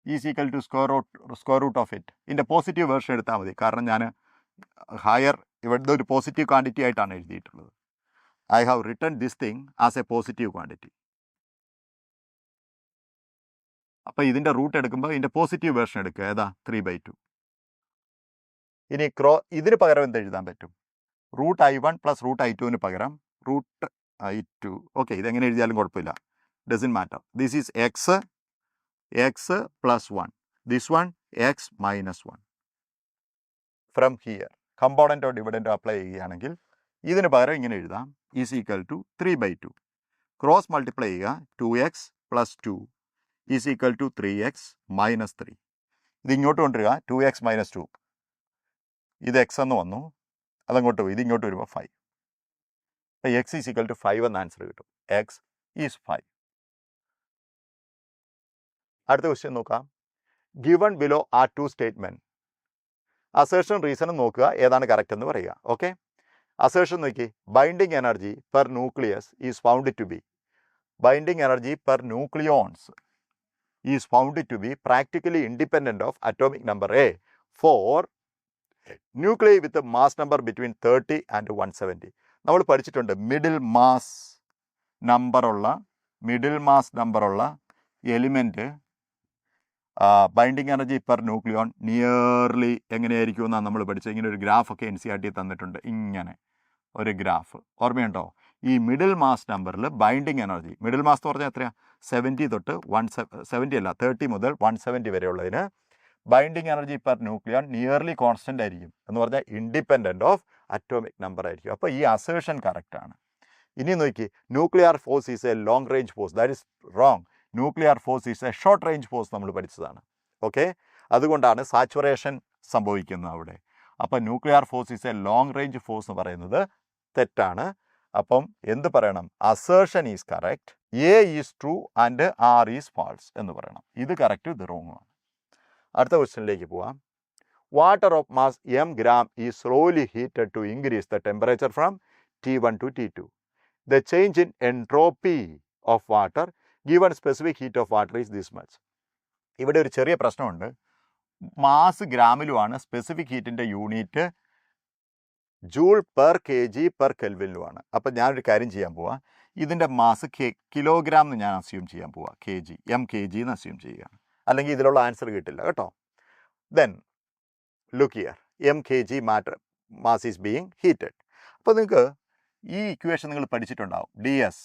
is equal to square root of it. ഇതിൻ്റെ പോസിറ്റീവ് വേർഷൻ എടുത്താൽ മതി. കാരണം ഞാൻ ഹയർ ഇവിടുത്തെ ഒരു പോസിറ്റീവ് ക്വാണ്ടിറ്റി ആയിട്ടാണ് എഴുതിയിട്ടുള്ളത്. I have written this thing as A positive quantity. അപ്പോൾ ഇതിൻ്റെ റൂട്ട് എടുക്കുമ്പോൾ ഇതിൻ്റെ പോസിറ്റീവ് വേർഷൻ എടുക്കുക. ഏതാ? 3/2. ഇനി ഇതിന് പകരം എന്ത് എഴുതാൻ പറ്റും? Root I1 plus root I2 പകരം റൂട്ട് I2. ഓക്കെ, ഇതെങ്ങനെ എഴുതിയാലും കുഴപ്പമില്ല. Doesn't matter. This is x plus 1. This one x minus 1. From here കമ്പോണൻറ്റോ ഡിവിഡൻറ്റോ അപ്ലൈ ചെയ്യുകയാണെങ്കിൽ ഇതിന് പകരം ഇങ്ങനെ എഴുതാം. Is equal to 3/2. Cross multiply ചെയ്യുക. 2x plus 2 is equal to 3x minus 3. ഇത് ഇങ്ങോട്ട് കൊണ്ടുവരിക. 2x minus 2. ഇത് എക്സ് എന്ന് വന്നു, അതങ്ങോട്ട് പോയി. ഇത് ഇങ്ങോട്ട് വരുമ്പോൾ 5. അപ്പോൾ എക്സ് ഈസ് ഈക്വൽ ടു 5 എന്ന ആൻസർ കിട്ടും. X is 5. അടുത്ത ക്വസ്റ്റ്യൻ നോക്കാം. Given below are 2 statement. Assertion റീസണും നോക്കുക, ഏതാണ് കറക്റ്റ് എന്ന് പറയുക. ഓക്കെ, അസേർഷൻ നോക്കി. Binding energy per nucleus is found to be. Binding energy per nucleons is found to be practically independent of atomic number A for nuclear with mass number between 30 and 170. നമ്മൾ പഠിച്ചിട്ടുണ്ട് middle mass നമ്പറുള്ള element binding energy per nucleon nearly എങ്ങനെയായിരിക്കും എന്നാണ് നമ്മൾ പഠിച്ചത്. ഇങ്ങനെ ഒരു ഗ്രാഫൊക്കെ NCERT തന്നിട്ടുണ്ട്. ഇങ്ങനെ ഒരു ഗ്രാഫ് ഓർമ്മയുണ്ടോ? ഈ മിഡിൽ മാസ് നമ്പറിൽ ബൈൻഡിങ് എനർജി, മിഡിൽ മാസ് എന്ന് പറഞ്ഞാൽ എത്രയാണ്, 70 തൊട്ട് 30 മുതൽ 170 വരെയുള്ളതിന് binding energy per nuclear nearly constant ആയിരിക്കും, എന്ന് പറഞ്ഞാൽ ഇൻഡിപെൻഡൻറ്റ് ഓഫ് അറ്റോമിക് നമ്പർ ആയിരിക്കും. അപ്പോൾ ഈ അസേർഷൻ കറക്റ്റാണ്. ഇനി നോക്കി, nuclear force is a long range force. That is wrong. Nuclear force is a short range force നമ്മൾ പഠിച്ചതാണ്. ഓക്കെ, അതുകൊണ്ടാണ് സാച്ചുറേഷൻ സംഭവിക്കുന്നത് അവിടെ. അപ്പം nuclear force is a long range force എന്ന് പറയുന്നത് തെറ്റാണ്. അപ്പം എന്ത് പറയണം, assertion is correct, A is true and R is false എന്ന് പറയണം. ഇത് കറക്റ്റ്, ഇത് റോങ് ആണ്. അടുത്ത ക്വസ്റ്റ്യനിലേക്ക് പോവാം. Water of mass m gram is slowly heated to increase the temperature from T1 to T2. The change in entropy of water given specific heat of water is this much. ഇവിടെ ഒരു ചെറിയ പ്രശ്നമുണ്ട്. Mass ഗ്രാമിലുമാണ്, specific ഹീറ്റിൻ്റെ unit joule per kg per കെൽവിനിലുമാണ്. അപ്പം ഞാനൊരു കാര്യം ചെയ്യാൻ പോവാം. ഇതിൻ്റെ മാസ് കിലോഗ്രാം എന്ന് ഞാൻ അസ്യൂം ചെയ്യാൻ പോവാം. mkg എന്ന് അസ്യൂം ചെയ്യുകയാണ്, അല്ലെങ്കിൽ ഇതിലുള്ള ആൻസർ കിട്ടില്ല കേട്ടോ. Then look here, mkg mass is being heated. അപ്പോൾ നിങ്ങൾക്ക് ഈ ഇക്വേഷൻ നിങ്ങൾ പഠിച്ചിട്ടുണ്ടാവും. ds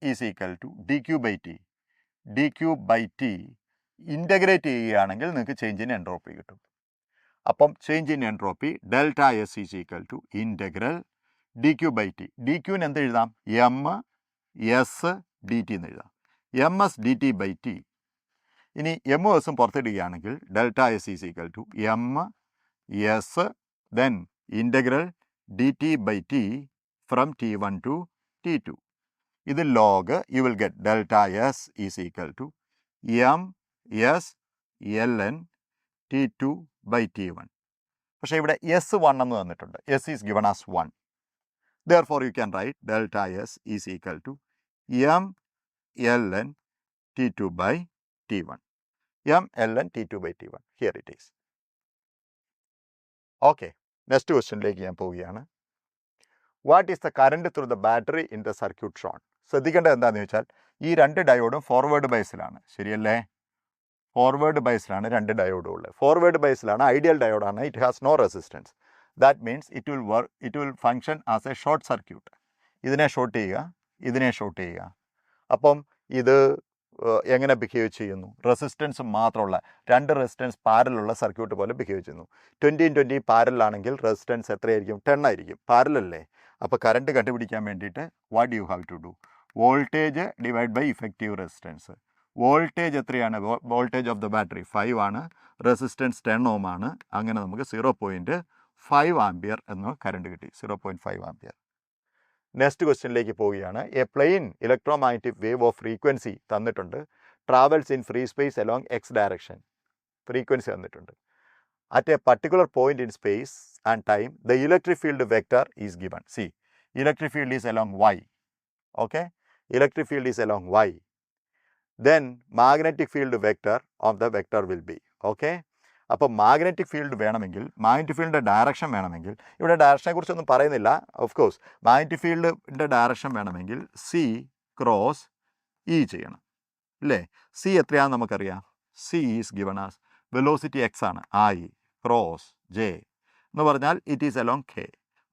is equal to dq/t. dq/t integrate ചെയ്യുകയാണെങ്കിൽ നിങ്ങൾക്ക് ചേഞ്ച് ഇൻ എൻട്രോപ്പി കിട്ടും. അപ്പം change in entropy delta S is equal to integral dq/t. dqന് എന്ത് എഴുതാം, ms dt എന്ന് എഴുതാം. ms/dt/t. ഇനി എമ്മും എസും പുറത്തിടുകയാണെങ്കിൽ delta S is equal to ms then integral dt/t from T1 to T2. ഇത് log, you will get delta S is equal to ms ln T2/T1. പക്ഷേ ഇവിടെ S1 എന്ന് തന്നിട്ടുണ്ട്. S is given as 1. Therefore you can write delta S is equal to m ln T2/T1. m ln T2/T1. Here it is. Okay, next ക്വസ്റ്റ്യനിലേക്ക് ഞാൻ പോവുകയാണ്. What is the current through the battery in the circuit shown? ശ്രദ്ധിക്കേണ്ടത് എന്താണെന്ന് വെച്ചാൽ ഈ രണ്ട് ഡയോഡും forward ബയസിലാണ്, ശരിയല്ലേ? Forward ബയസിലാണ് രണ്ട് ഡയോഡും ഉള്ളത്. ഫോർവേഡ് ബയസിലാണ്, ഐഡിയൽ ഡയോഡാണ്, it has no resistance. That means it will function as a short circuit. ഇതിനെ ഷോർട്ട് ചെയ്യുക, ഇതിനെ ഷോർട്ട് ചെയ്യുക. അപ്പം ഇത് എങ്ങനെ ബിഹേവ് ചെയ്യുന്നു? റെസിസ്റ്റൻസ് മാത്രമുള്ള രണ്ട് റെസിസ്റ്റൻസ് പാരലുള്ള സർക്യൂട്ട് പോലെ ബിഹേവ് ചെയ്യുന്നു. 20-20 പാരലാണെങ്കിൽ റെസിസ്റ്റൻസ് എത്രയായിരിക്കും? 10 ആയിരിക്കും. പാരലല്ലേ? അപ്പോൾ കറണ്ട് കണ്ടുപിടിക്കാൻ വേണ്ടിയിട്ട് what you have to do? Voltage divide by effective resistance. Voltage എത്രയാണ്? വോൾട്ടേജ് ഓഫ് ദ ബാറ്ററി 5 ആണ്, റെസിസ്റ്റൻസ് 10 ohm ആണ്. അങ്ങനെ നമുക്ക് 0.5 ആംപിയർ എന്ന് കറണ്ട് കിട്ടി, 0.5 ആംപിയർ. നെക്സ്റ്റ് ക്വസ്റ്റ്യനിലേക്ക് പോവുകയാണ്. A plane electromagnetic wave of frequency തന്നിട്ടുണ്ട്. Travels in free space along x direction. Frequency തന്നിട്ടുണ്ട്. At a particular point in space and time the electric field vector is given. See, electric field is along y. Okay, electric field is along y. Then magnetic field vector of the vector will be. Okay, അപ്പോൾ magnetic field വേണമെങ്കിൽ, magnetic ഫീൽഡിൻ്റെ direction വേണമെങ്കിൽ, ഇവിടെ ഡയറക്ഷനെ കുറിച്ചൊന്നും പറയുന്നില്ല. Of course magnetic ഫീൽഡിൻ്റെ direction വേണമെങ്കിൽ C cross E ചെയ്യണം, അല്ലേ? C എത്രയാണെന്ന് നമുക്കറിയാം. C is given as velocity x ആണ്, I ക്രോസ് J എന്ന് പറഞ്ഞാൽ it is along K.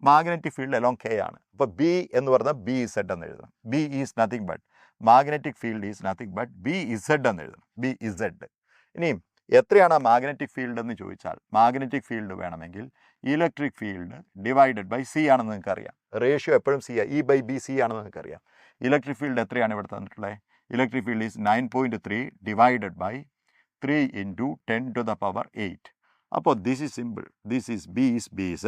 Magnetic field along K ആണ്. അപ്പോൾ B എന്ന് പറഞ്ഞാൽ BZ എന്ന് എഴുതണം. B is nothing but magnetic field is nothing but BZ എന്ന് എഴുതണം, BZ. ഇനിയും എത്രയാണ് മാഗ്നറ്റിക് ഫീൽഡ് എന്ന് ചോദിച്ചാൽ, മാഗ്നറ്റിക് ഫീൽഡ് വേണമെങ്കിൽ electric field divided by C ആണെന്ന് നിങ്ങൾക്കറിയാം. റേഷ്യോ എപ്പോഴും C, E/BC ആണെന്ന് നിങ്ങൾക്കറിയാം. ഇലക്ട്രിക് ഫീൽഡ് എത്രയാണ് ഇവിടെ തന്നിട്ടുള്ളത്? Electric field is 9.3 divided by 3 × 10⁸. അപ്പോൾ this is simple. This is BZ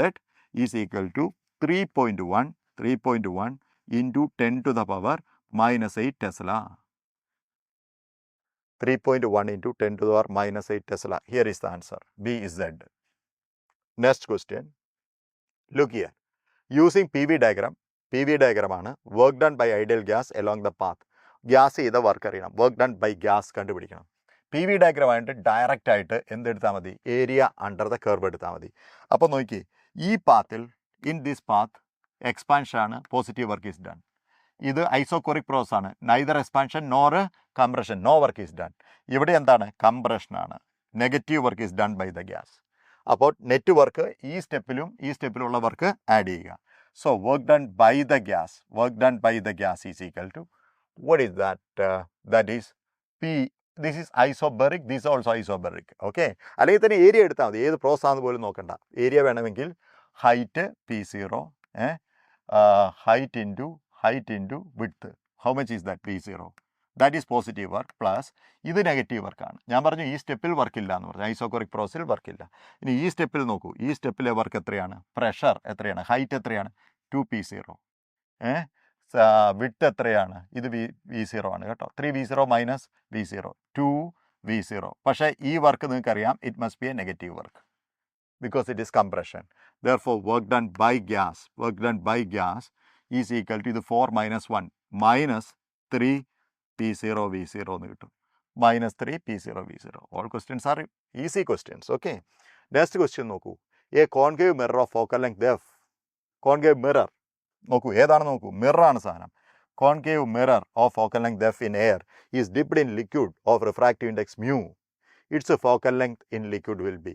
is equal to 3.1 × 10⁻⁻8 tesla. 3.1 × 10⁻⁻8 Tesla. Here is the answer. B is Z. Next question. Look here. Using PV diagram. PV diagram ആണ്. Work done by ideal gas along the path. Gas ചെയ്ത work അറിയണം. Work done by gas കണ്ടുപിടിക്കണം. PV diagram ആയിട്ട് direct ആയിട്ട് എന്തെടുത്താൽ മതി? Area under the curve എടുത്താൽ മതി. അപ്പോൾ നോക്കി, ഈ പാത്തിൽ, ഇൻ ദിസ് പാത്ത് എക്സ്പാൻഷൻ ആണ്, പോസിറ്റീവ് വർക്ക് ഈസ് ഡൺ. ഇത് ഐസോകോറിക് പ്രോസസ് ആണ്, neither expansion nor compression, no work is done. ഇവിടെ എന്താണ്? കംപ്രഷനാണ്, negative work is done by the gas. അപ്പോൾ നെറ്റ് വർക്ക് ഈ സ്റ്റെപ്പിലുള്ള വർക്ക് ആഡ് ചെയ്യുക. So work done by the gas is equal to, what is that? That is P. This is isobaric, this is also isobaric. Okay, അല്ലെങ്കിൽ തന്നെ area എടുത്താൽ മതി, ഏത് process ആണെന്ന് പോലും നോക്കണ്ട. ഏരിയ വേണമെങ്കിൽ height P0, height into width. How much is that? P0. That is positive work plus ഇത് നെഗറ്റീവ് വർക്കാണ്. ഞാൻ പറഞ്ഞു ഈ സ്റ്റെപ്പിൽ വർക്കില്ല എന്ന് പറഞ്ഞു, ഐസോകോറിക് പ്രോസസ്സിൽ വർക്കില്ല. ഇനി ഈ സ്റ്റെപ്പിൽ നോക്കൂ, ഈ സ്റ്റെപ്പിലെ വർക്ക് എത്രയാണ്? പ്രഷർ എത്രയാണ്? ഹൈറ്റ് എത്രയാണ്? 2P0. വിഡ്ത്ത് എത്രയാണ്? ഇത് V0 ആണ് കേട്ടോ. 3V0 minus V0, 2V0. പക്ഷേ ഈ വർക്ക് നിങ്ങൾക്കറിയാം, it must be A negative work because it is compression. Therefore, work done by gas is equal to the 4 minus 1 minus 3P0 V0 എന്ന് കിട്ടും. minus 3P0 V0. All questions are easy questions. Okay. Next question നോക്കൂ. A concave mirror of focal length F. Concave mirror. നോക്കൂ, ഏതാണ് നോക്കൂ, mirror ആണ് സാധനം. Concave mirror of focal length F in air is dipped in liquid of refractive index mu. Its focal length in liquid will be.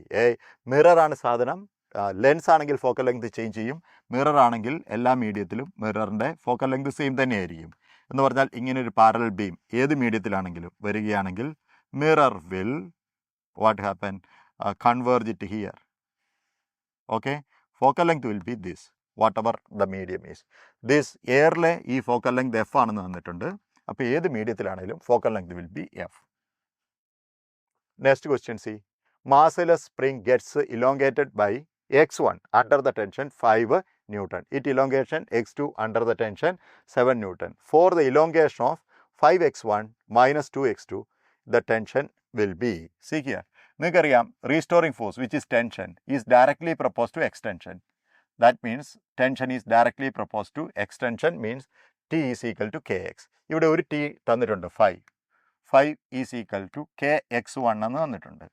Mirror ആണ് സാധനം. Lens ആണെങ്കിൽ focal length change ചെയ്യും, mirror ആണെങ്കിൽ എല്ലാ മീഡിയത്തിലും മിററിൻ്റെ ഫോക്കൽ ലെങ്ത് സെയിം തന്നെയായിരിക്കും. എന്ന് പറഞ്ഞാൽ ഇങ്ങനെ ഒരു പാരലൽ ബീം ഏത് മീഡിയത്തിലാണെങ്കിലും വരികയാണെങ്കിൽ mirror will what happen, converge it here. Okay, focal length will be this, whatever the medium is this. എയറിലെ ഈ ഫോക്കൽ ലെങ്ത് എഫ് ആണെന്ന് തന്നിട്ടുണ്ട്. അപ്പോൾ ഏത് മീഡിയത്തിലാണെങ്കിലും focal length will be F. Next question, see. Massless spring gets elongated by x1 under the tension 5 Newton. Its elongation x2 under the tension 7 Newton. For the elongation of 5x1 minus 2x2, the tension will be. See here. നിങ്ങൾക്കറിയാം, restoring force, which is tension, is directly proposed to extension. That means tension is directly proposed to extension, means T is equal to Kx. ഇവിടെ ഒരു T തന്നിട്ടുണ്ട്, 5 is equal to KX1 എന്ന് തന്നിട്ടുണ്ട്.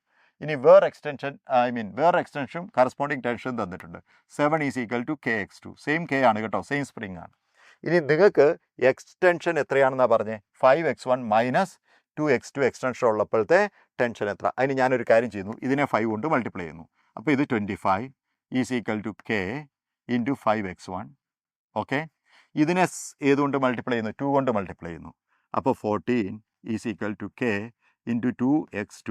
ഇനി വേറെ എക്സ്റ്റൻഷനും corresponding tension തന്നിട്ടുണ്ട്. 7 is equal to KX2. Same K ആണ് കേട്ടോ, സെയിം സ്പ്രിങ് ആണ്. ഇനി നിങ്ങൾക്ക് എക്സ്റ്റൻഷൻ എത്രയാണെന്നാണ് പറഞ്ഞത്? 5x1 minus 2x2 extension ഉള്ളപ്പോഴത്തെ tension എത്ര? അതിന് ഞാനൊരു കാര്യം ചെയ്യുന്നു, ഇതിനെ 5 കൊണ്ട് മൾട്ടിപ്ലൈ ചെയ്യുന്നു. അപ്പോൾ ഇത് 25 is equal to K into 5x1. Okay, ഇതിനെ ഏതുകൊണ്ട് മൾട്ടിപ്ലൈ ചെയ്യുന്നു? 2 കൊണ്ട് മൾട്ടിപ്ലൈ ചെയ്യുന്നു. അപ്പോൾ 14 is equal to K into 2x2.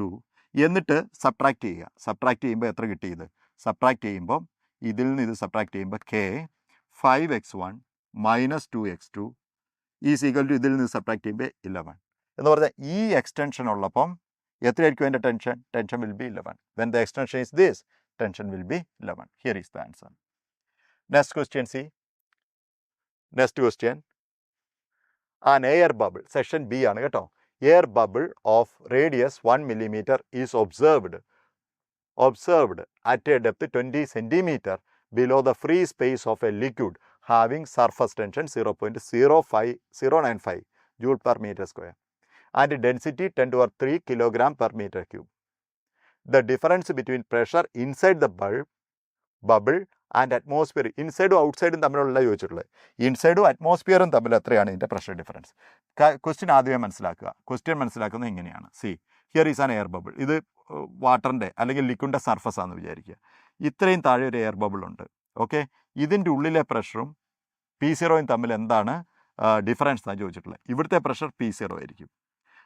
എന്നിട്ട് സബ്ട്രാക്ട് ചെയ്യുക. സബ്ട്രാക്ട് ചെയ്യുമ്പോൾ എത്ര കിട്ടിയത്? സബ്ട്രാക്ട് ചെയ്യുമ്പോൾ ഇതിൽ നിന്ന് ഇത് സബ്ട്രാക്ട് ചെയ്യുമ്പോൾ K 5x1 minus 2x2 is equal to ഇതിൽ നിന്ന് സബ്ട്രാക്ട് ചെയ്യുമ്പോൾ 11. എന്ന് പറഞ്ഞാൽ ഈ എക്സ്റ്റൻഷൻ ഉള്ളപ്പം എത്രയായിരിക്കും അതിൻ്റെ tension? Tension will be 11. When the extension is this, tension will be 11. Here is the answer. Next question, C. Next question, an air bubble, section B ആണ് കേട്ടോ. Air bubble of radius 1 millimeter is observed at a depth 20 centimeter below the free space of a liquid having surface tension 0.095 joule per meter square and density 10 to the 3 kilogram per meter cube. The difference between pressure inside the bubble and atmosphere, ഇൻസൈഡും ഔട്ട്സൈഡും തമ്മിലുള്ള ചോദിച്ചിട്ടുള്ളത്. ഇൻസൈഡും അറ്റ്മോസ്ഫിയറും തമ്മിൽ എത്രയാണ് ഇതിൻ്റെ pressure difference? Question ആദ്യമേ മനസ്സിലാക്കുക. Question മനസ്സിലാക്കുന്നത് ഇങ്ങനെയാണ്. C, here is an air bubble. ഇത് വാട്ടറിൻ്റെ അല്ലെങ്കിൽ ലിക്വിഡിൻ്റെ സർഫസ് ആണെന്ന് വിചാരിക്കുക. ഇത്രയും താഴെ ഒരു എയർ ബബിൾ ഉണ്ട്. ഓക്കെ, ഇതിൻ്റെ ഉള്ളിലെ പ്രഷറും P0യും തമ്മിൽ എന്താണ് ഡിഫറൻസ് എന്നാണ് ചോദിച്ചിട്ടുള്ളത്. ഇവിടുത്തെ പ്രഷർ P0 ആയിരിക്കും.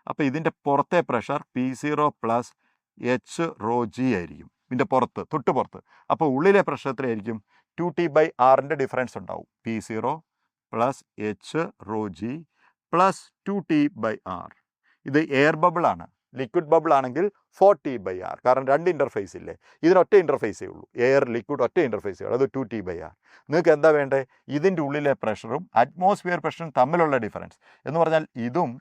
അപ്പോൾ ഇതിൻ്റെ പുറത്തെ pressure P0 plus H ρg ആയിരിക്കും. ഇതിൻ്റെ പുറത്ത്, തൊട്ട് പുറത്ത്. അപ്പോൾ ഉള്ളിലെ പ്രഷർ എത്രയായിരിക്കും? 2T/Rൻ്റെ ഡിഫറൻസ് ഉണ്ടാവും. P0 plus H ρg plus 2T/R. ഇത് എയർ ബബിളാണ്. ലിക്വിഡ് ബബിൾ ആണെങ്കിൽ 4T/R. കാരണം രണ്ട് ഇൻ്റർഫേസ് ഇല്ലേ, ഇതിനൊറ്റ ഇൻ്റർഫേസേ ഉള്ളൂ. എയർ ലിക്വിഡ് ഒറ്റ ഇൻ്റർഫേസേ ഉള്ളൂ, അത് 2T/R. നിങ്ങൾക്ക് എന്താ വേണ്ടത്? ഇതിൻ്റെ ഉള്ളിലെ പ്രഷറും അറ്റ്മോസ്ഫിയർ പ്രഷറും തമ്മിലുള്ള ഡിഫറൻസ് എന്ന് പറഞ്ഞാൽ ഇതും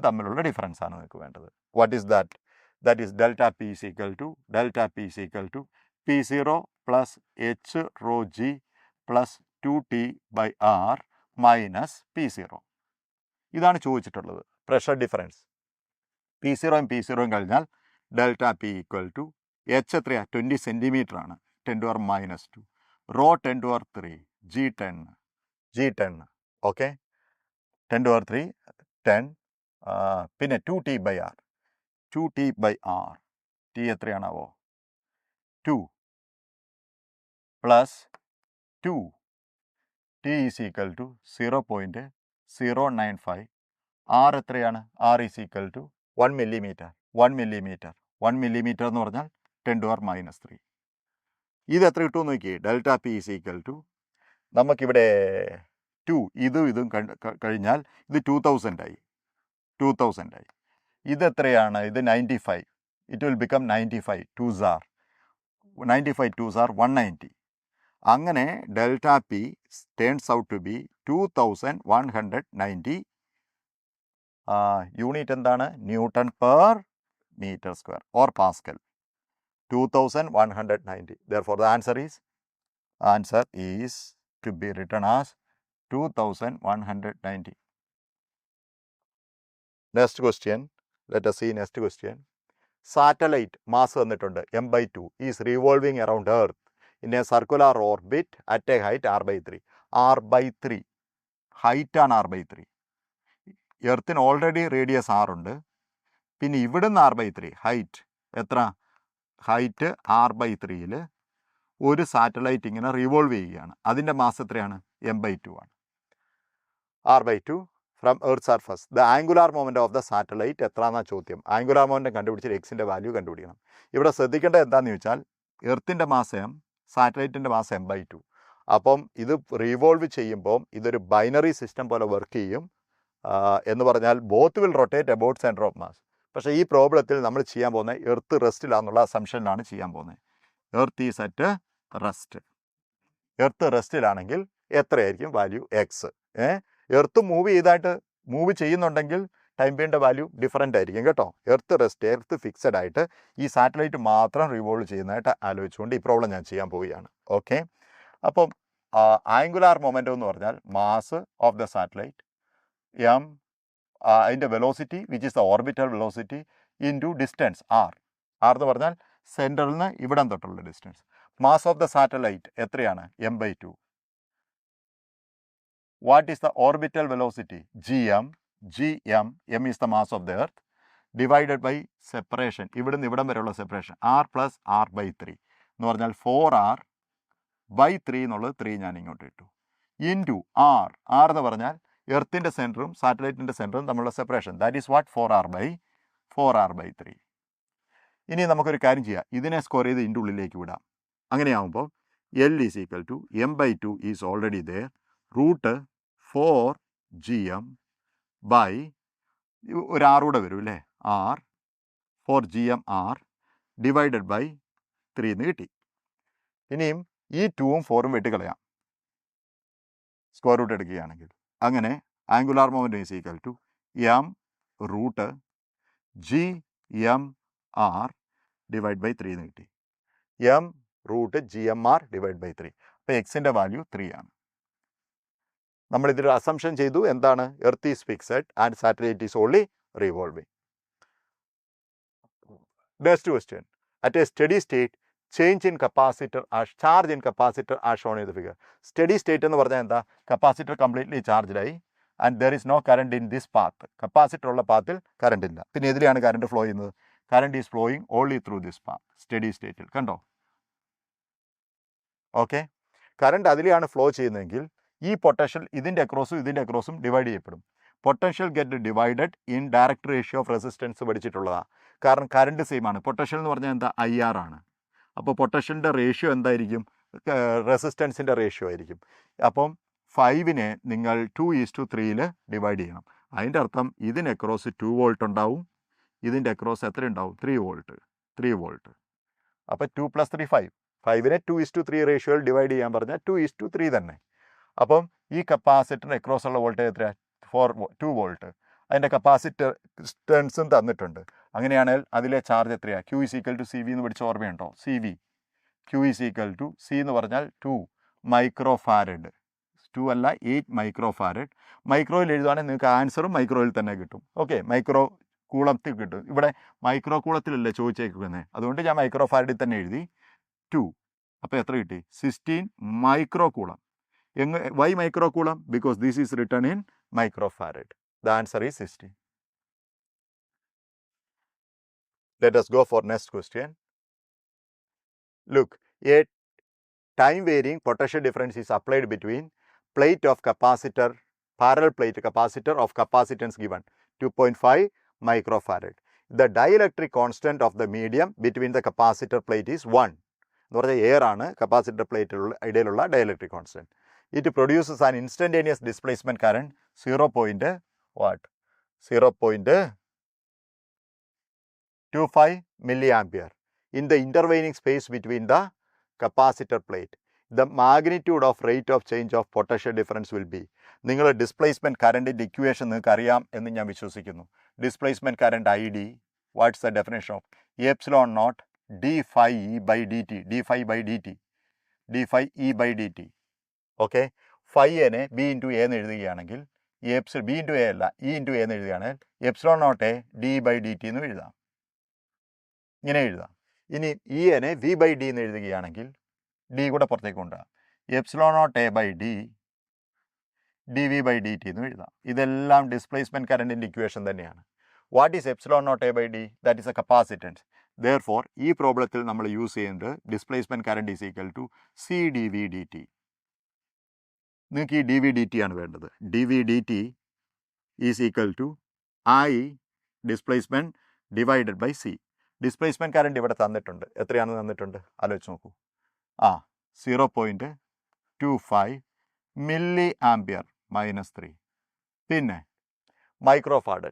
തമ്മിലുള്ള ഡിഫറൻസ് ആണ് നിങ്ങൾക്ക് വേണ്ടത്. What is that? That is delta P is equal to P0 plus H ρg plus 2T/R minus P0. ഇതാണ് ചോദിച്ചിട്ടുള്ളത് പ്രഷർ ഡിഫറൻസ്. P0യും കഴിഞ്ഞാൽ delta P equal to H എത്രയാണ്? 20 സെൻറ്റിമീറ്റർ ആണ്, 10⁻². Rho 10⁻3, G10. ഓക്കെ, 10⁻3 10. പിന്നെ 2T/R. 2T/R. T എത്രയാണാവോ? 2 plus 2 T is equal to 0.095. R എത്രയാണ്? R is equal to 1 millimeter. 1 millimeter. 1 millimeter എന്ന് പറഞ്ഞാൽ 10⁻³ ഇത് എത്ര കിട്ടുമെന്ന് നോക്കിയേ. Delta P is equal to നമുക്കിവിടെ 2 ഇതും കഴിഞ്ഞാൽ ഇത് 2000 ആയി. 2000 ആയി. ഇതെത്രയാണ്? ഇത് 95. It will become 95. 2s are 95 2s are 190. അങ്ങനെ delta P turns out to be 2190. Unit എന്താണ്? Newton per metre square or pascal. 2190. Therefore, the answer is to be written as 2190. Next question. Let us see next question. Satellite mass തന്നിട്ടുണ്ട് m/2 is revolving around Earth in a circular orbit at a height r/3. r/3 height ആണ് r/3. എർത്തിന് already radius r ഉണ്ട്. പിന്നെ ഇവിടുന്ന് r/3 height എത്ര? Height r/3 ഒരു satellite ഇങ്ങനെ revolve ചെയ്യുകയാണ്. അതിൻ്റെ മാസ് എത്രയാണ്? m/2 ആണ്. r/2 from earth surface. The angular moment of the satellite എത്രയെന്നാണ് ചോദ്യം. ആംഗുലാർ മൊമെൻറ്റ് കണ്ടുപിടിച്ചിട്ട് എക്സിൻ്റെ വാല്യൂ കണ്ടുപിടിക്കണം. ഇവിടെ ശ്രദ്ധിക്കേണ്ടത് എന്താണെന്ന് ചോദിച്ചാൽ എർത്തിൻ്റെ മാസ് m, സാറ്റലൈറ്റിൻ്റെ മാസ് m/2. അപ്പം ഇത് റിവോൾവ് ചെയ്യുമ്പോൾ ഇതൊരു ബൈനറി സിസ്റ്റം പോലെ വർക്ക് ചെയ്യും. എന്ന് പറഞ്ഞാൽ both will rotate about centre of mass. പക്ഷേ ഈ പ്രോബ്ലത്തിൽ നമ്മൾ ചെയ്യാൻ പോകുന്നത് എർത്ത് റെസ്റ്റിലാണെന്നുള്ള അസംഷനിലാണ് ചെയ്യാൻ പോകുന്നത്. Earth is at rest. Earth റെസ്റ്റിലാണെങ്കിൽ എത്രയായിരിക്കും വാല്യൂ? എക്സ്. എർത്ത് മൂവ് ചെയ്യുന്നുണ്ടെങ്കിൽ ടൈം പീരിയഡിൻ്റെ വാല്യൂ ഡിഫറൻ്റ് ആയിരിക്കും കേട്ടോ. എർത്ത് റെസ്റ്റ്, എർത്ത് ഫിക്സഡ് ആയിട്ട് ഈ സാറ്റലൈറ്റ് മാത്രം റിവോൾവ് ചെയ്യുന്നതായിട്ട് ആലോചിച്ചുകൊണ്ട് ഈ പ്രോബ്ലം ഞാൻ ചെയ്യാൻ പോവുകയാണ്. ഓക്കെ. അപ്പം ആംഗുലാർ മൊമെൻറ്റം എന്ന് പറഞ്ഞാൽ mass of the satellite m, അതിൻ്റെ velocity which is the orbital velocity into distance r. r എന്ന് പറഞ്ഞാൽ സെൻറ്ററിൽ നിന്ന് ഇവിടം തൊട്ടുള്ള distance. Mass of the satellite എത്രയാണ്? m/2. What is the orbital velocity? gm. m is the mass of the Earth divided by separation. ഇവിടുന്ന് ഇവിടം വരെയുള്ള സെപ്പറേഷൻ r + r/3 എന്ന് പറഞ്ഞാൽ 4r/3 എന്നുള്ളത് 3 ഞാൻ ഇങ്ങോട്ട് ഇട്ടു. Into r. r എന്ന് പറഞ്ഞാൽ എർത്തിൻ്റെ സെൻറ്ററും സാറ്റലൈറ്റിൻ്റെ സെൻറ്ററും തമ്മിലുള്ള separation. That is what? 4r/3. ഇനി നമുക്കൊരു കാര്യം ചെയ്യാം. ഇതിനെ സ്കോർ ചെയ്ത് ഇതിൻ്റെ ഉള്ളിലേക്ക് വിടാം. അങ്ങനെയാകുമ്പോൾ L is equal to m/2 is already there √4gm by ഒരു r കൂടെ വരും അല്ലേ? r 4gm r divided by 3 എന്ന് കിട്ടി. ഇനിയും ഈ 2ഉം 4ഉം വെട്ടിക്കളയാം സ്ക്വയർ റൂട്ട് എടുക്കുകയാണെങ്കിൽ. അങ്ങനെ angular momentum is equal to m√gmr divide by 3 എന്ന് കിട്ടി. m√gmr divide by 3. അപ്പോൾ എക്സിൻ്റെ വാല്യൂ 3 ആണ്. നമ്മളിതിൽ അസംഷൻ ചെയ്തു എന്താണ്? Earth is fixed and satellite is only revolving. Next question. At a steady state change in capacitor charge in capacitor ആ shown ചെയ്ത ഫിഗർ. സ്റ്റഡി സ്റ്റേറ്റ് എന്ന് പറഞ്ഞാൽ എന്താ? കപ്പാസിറ്റർ കംപ്ലീറ്റ്ലി ചാർജ്ഡായി and there is no current in this path. Capacitor ഉള്ള പാത്തിൽ current ഇല്ല. പിന്നെ ഇതിലാണ് കറണ്ട് ഫ്ലോ ചെയ്യുന്നത്? Current is flowing only through this path. Steady സ്റ്റേറ്റിൽ കണ്ടോ? ഓക്കെ. കറണ്ട് അതിലെയാണ് ഫ്ലോ ചെയ്യുന്നതെങ്കിൽ ഈ പൊട്ടൻഷ്യൽ ഇതിൻ്റെ അക്രോസും ഡിവൈഡ് ചെയ്യപ്പെടും. Potential get divided in direct ratio of resistance പഠിച്ചിട്ടുള്ളതാണ്. കാരണം കറണ്ട് സെയിം ആണ്. പൊട്ടൻഷ്യൽ എന്ന് പറഞ്ഞാൽ എന്താ? IR ആണ്. അപ്പോൾ പൊട്ടൻഷ്യലിൻ്റെ റേഷ്യോ എന്തായിരിക്കും? റെസിസ്റ്റൻസിൻ്റെ റേഷ്യോ ആയിരിക്കും. അപ്പം 5നെ നിങ്ങൾ 2:3 ഡിവൈഡ് ചെയ്യണം. അതിൻ്റെ അർത്ഥം ഇതിന് അക്രോസ് 2 വോൾട്ട് ഉണ്ടാവും, ഇതിൻ്റെ അക്രോസ് എത്ര ഉണ്ടാവും? 3 വോൾട്ട്. അപ്പോൾ 2 + 3 5. 5നെ 2:3 റേഷ്യോയിൽ ഡിവൈഡ് ചെയ്യാൻ പറഞ്ഞാൽ 2:3 തന്നെ. അപ്പം ഈ കപ്പാസിറ്ററിന് അക്രോസ് ഉള്ള വോൾട്ടേജ് എത്രയാണ്? 2 വോൾട്ട്. അതിൻ്റെ കപ്പാസിറ്റൻസും തന്നിട്ടുണ്ട്. അങ്ങനെയാണെങ്കിൽ അതിലെ ചാർജ് എത്രയാണ്? Q = CV എന്ന് പഠിച്ച ഓർമ്മയുണ്ടോ? CV. Q = C എന്ന് പറഞ്ഞാൽ 2 മൈക്രോ ഫാരഡ്. 2 അല്ല 8 മൈക്രോ ഫാരഡ്. മൈക്രോയിൽ എഴുതുവാണെങ്കിൽ നിങ്ങൾക്ക് ആൻസറും മൈക്രോയിൽ തന്നെ കിട്ടും. ഓക്കെ. മൈക്രോ കൂളത്തിൽ കിട്ടും. ഇവിടെ മൈക്രോ കൂളത്തിലല്ലേ ചോദിച്ചേക്കുന്നത്, അതുകൊണ്ട് ഞാൻ മൈക്രോ ഫാരഡിൽ തന്നെ എഴുതി 2. അപ്പോൾ എത്ര കിട്ടി? 16 microcoulomb. Why microcoulomb? Because this is written in microfarad. The answer is 16. Let us go for next question. Look, a time varying potential difference is applied between plate of capacitor, parallel plate capacitor of capacitance given 2.5 microfarad. The dielectric constant of the medium between the capacitor plate is 1. എന്ന് പറഞ്ഞാൽ air ആണ് capacitor പ്ലേറ്റിലുള്ള ഇടയിലുള്ള dielectric constant. It produces an instantaneous displacement current 0.25 milliampere in the intervening space between the capacitor plate. The magnitude of rate of change of potential difference will be. നിങ്ങൾ displacement കറണ്ടിൻ്റെ equation നിങ്ങൾക്ക് അറിയാം എന്ന് ഞാൻ വിശ്വസിക്കുന്നു. Displacement current I D, what's the definition of epsilon naught d phi e by dt, d phi e by dt. Okay, phi നെ b into A എന്ന് എഴുതുകയാണെങ്കിൽ ബി ഇൻറ്റു എ അല്ല ഇ ഇൻറ്റു എ എന്ന് എഴുതുകയാണെങ്കിൽ epsilon naught A D by D T എന്ന് എഴുതാം. ഇങ്ങനെ എഴുതാം. ഇനി ഇ നെ വി ബൈ ഡി എന്ന് എഴുതുകയാണെങ്കിൽ ഡി കൂടെ പുറത്തേക്ക് കൊണ്ടുപോകാം. Epsilon naught A by D D V by D T എന്ന് എഴുതാം. ഇതെല്ലാം ഡിസ്പ്ലേസ്മെൻറ്റ് കറണ്ടിൻ്റെ ഇക്വേഷൻ തന്നെയാണ്. What is epsilon naught A by D? That is a capacitance. Therefore, ഈ പ്രോബ്ലത്തിൽ നമ്മൾ യൂസ് ചെയ്യുന്നത് displacement current is equal to C D V D T. നിങ്ങൾക്ക് ഈ ഡി വി ഡി ടി ആണ് വേണ്ടത്. D V D T is equal to I displacement divided by C. Displacement current ഇവിടെ തന്നിട്ടുണ്ട്. എത്രയാണെന്ന് തന്നിട്ടുണ്ട് ആലോചിച്ച് നോക്കൂ. 0.25 മില്ലി ആംപിയർ -3. പിന്നെ മൈക്രോഫാഡ്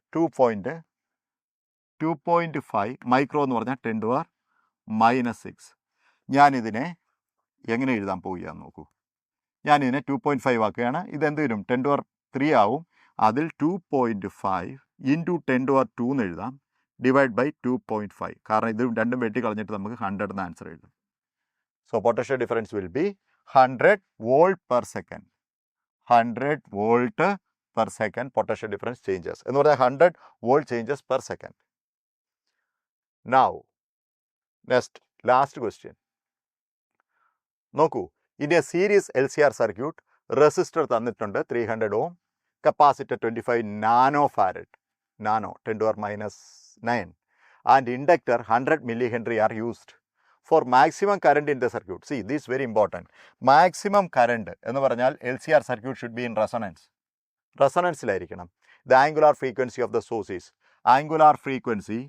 2.5 മൈക്രോ എന്ന് പറഞ്ഞാൽ 10⁻⁻6. ഞാനിതിനെ എങ്ങനെ എഴുതാൻ പോവുകയാന്ന് നോക്കൂ. ഞാനിതിനെ 2.5 ആക്കുകയാണ്. ഇതെന്ത് വരും? 10⁻3 ആവും. അതിൽ 2.5 ഇൻറ്റു 10⁻2 എന്ന് എഴുതാം, ഡിവൈഡ് ബൈ 2.5. കാരണം ഇത് രണ്ടും വെട്ടി കളഞ്ഞിട്ട് നമുക്ക് 100 എന്ന് ആൻസർ എഴുതാം. So potential difference will be 100 volt per second. 100 volt per second potential difference changes എന്ന് പറഞ്ഞാൽ 100 volt changes per second. Now, last question. നോക്കൂ, in a series L C R circuit resistor തന്നിട്ടുണ്ട് 300 ohm, capacitor 25 nano farad, nano 10⁻⁹, and inductor 100 milli henry are used for maximum current in the circuit. See this very important. Maximum current എന്ന് പറഞ്ഞാൽ L C R circuit should be in റെസൊണൻസിലായിരിക്കണം. The angular frequency of the source is angular frequency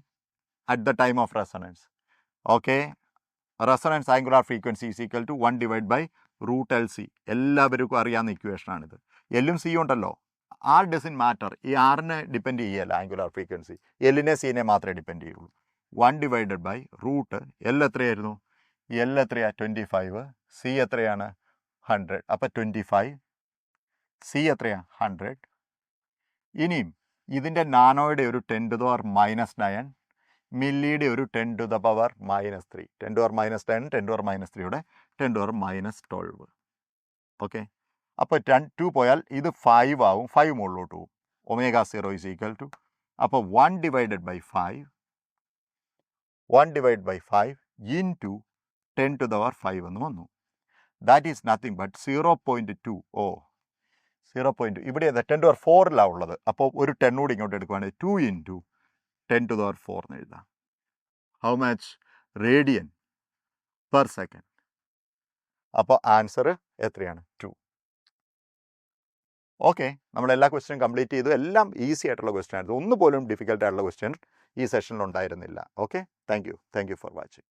at the time of resonance. Okay, resonance angular frequency is equal to 1 divided by root LC. എല്ലാവർക്കും അറിയാവുന്ന equation ആണിത്. എല്ലും C ഉണ്ടല്ലോ, R doesn't matter. ഈ ആറിനെ depend ചെയ്യല്ല angular frequency, എല്ലിനെ സീനെ മാത്രമേ depend ചെയ്യുള്ളൂ. 1 ഡിവൈഡഡ് ബൈ റൂട്ട് എൽ എത്രയായിരുന്നു? എൽ എത്രയാണ്? 25. സി എത്രയാണ്? 100. അപ്പോൾ 25. സി എത്രയാണ്? 100. ഇനിയും ഇതിൻ്റെ നാനോയുടെ ഒരു 10⁻⁻9, മില്ലിയുടെ ഒരു 10⁻⁻3. 10⁻⁻10, 10⁻⁻3യുടെ 10⁻⁻12. ഓക്കെ, അപ്പോൾ 2 പോയാൽ ഇത് 5 ആവും. 5 മുകളിലോട്ട് പോകും. ω0 ഈസ് ഈക്വൽ ടു, അപ്പോൾ 1 ഡിവൈഡഡ് ബൈ 5 ഇൻറ്റു 10⁻5 എന്ന് വന്നു. That is nothing but 0.2. 0.2 ഇവിടെ 10⁻4 ഉള്ളത്. അപ്പോൾ ഒരു 10 കൂടി ഇങ്ങോട്ട് എടുക്കുകയാണെങ്കിൽ 2 ഇൻറ്റു 10⁻4 എന്ന് എഴുതാം. How much? Radian per second. അപ്പോൾ ആൻസർ എത്രയാണ്? 2. ഓക്കെ, നമ്മളെല്ലാ ക്വസ്റ്റ്യനും കംപ്ലീറ്റ് ചെയ്തു. എല്ലാം ഈസി ആയിട്ടുള്ള ക്വസ്റ്റ്യൻ ആയിരുന്നു. ഒന്നുപോലും ഡിഫിക്കൽട്ട് ആയിട്ടുള്ള ക്വസ്റ്റ്യൻ ഈ സെഷനിൽ ഉണ്ടായിരുന്നില്ല. Okay, thank you for watching.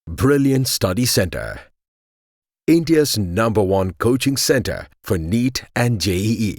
Brilliant Study Center, India's #1 coaching center for NEET and JEE.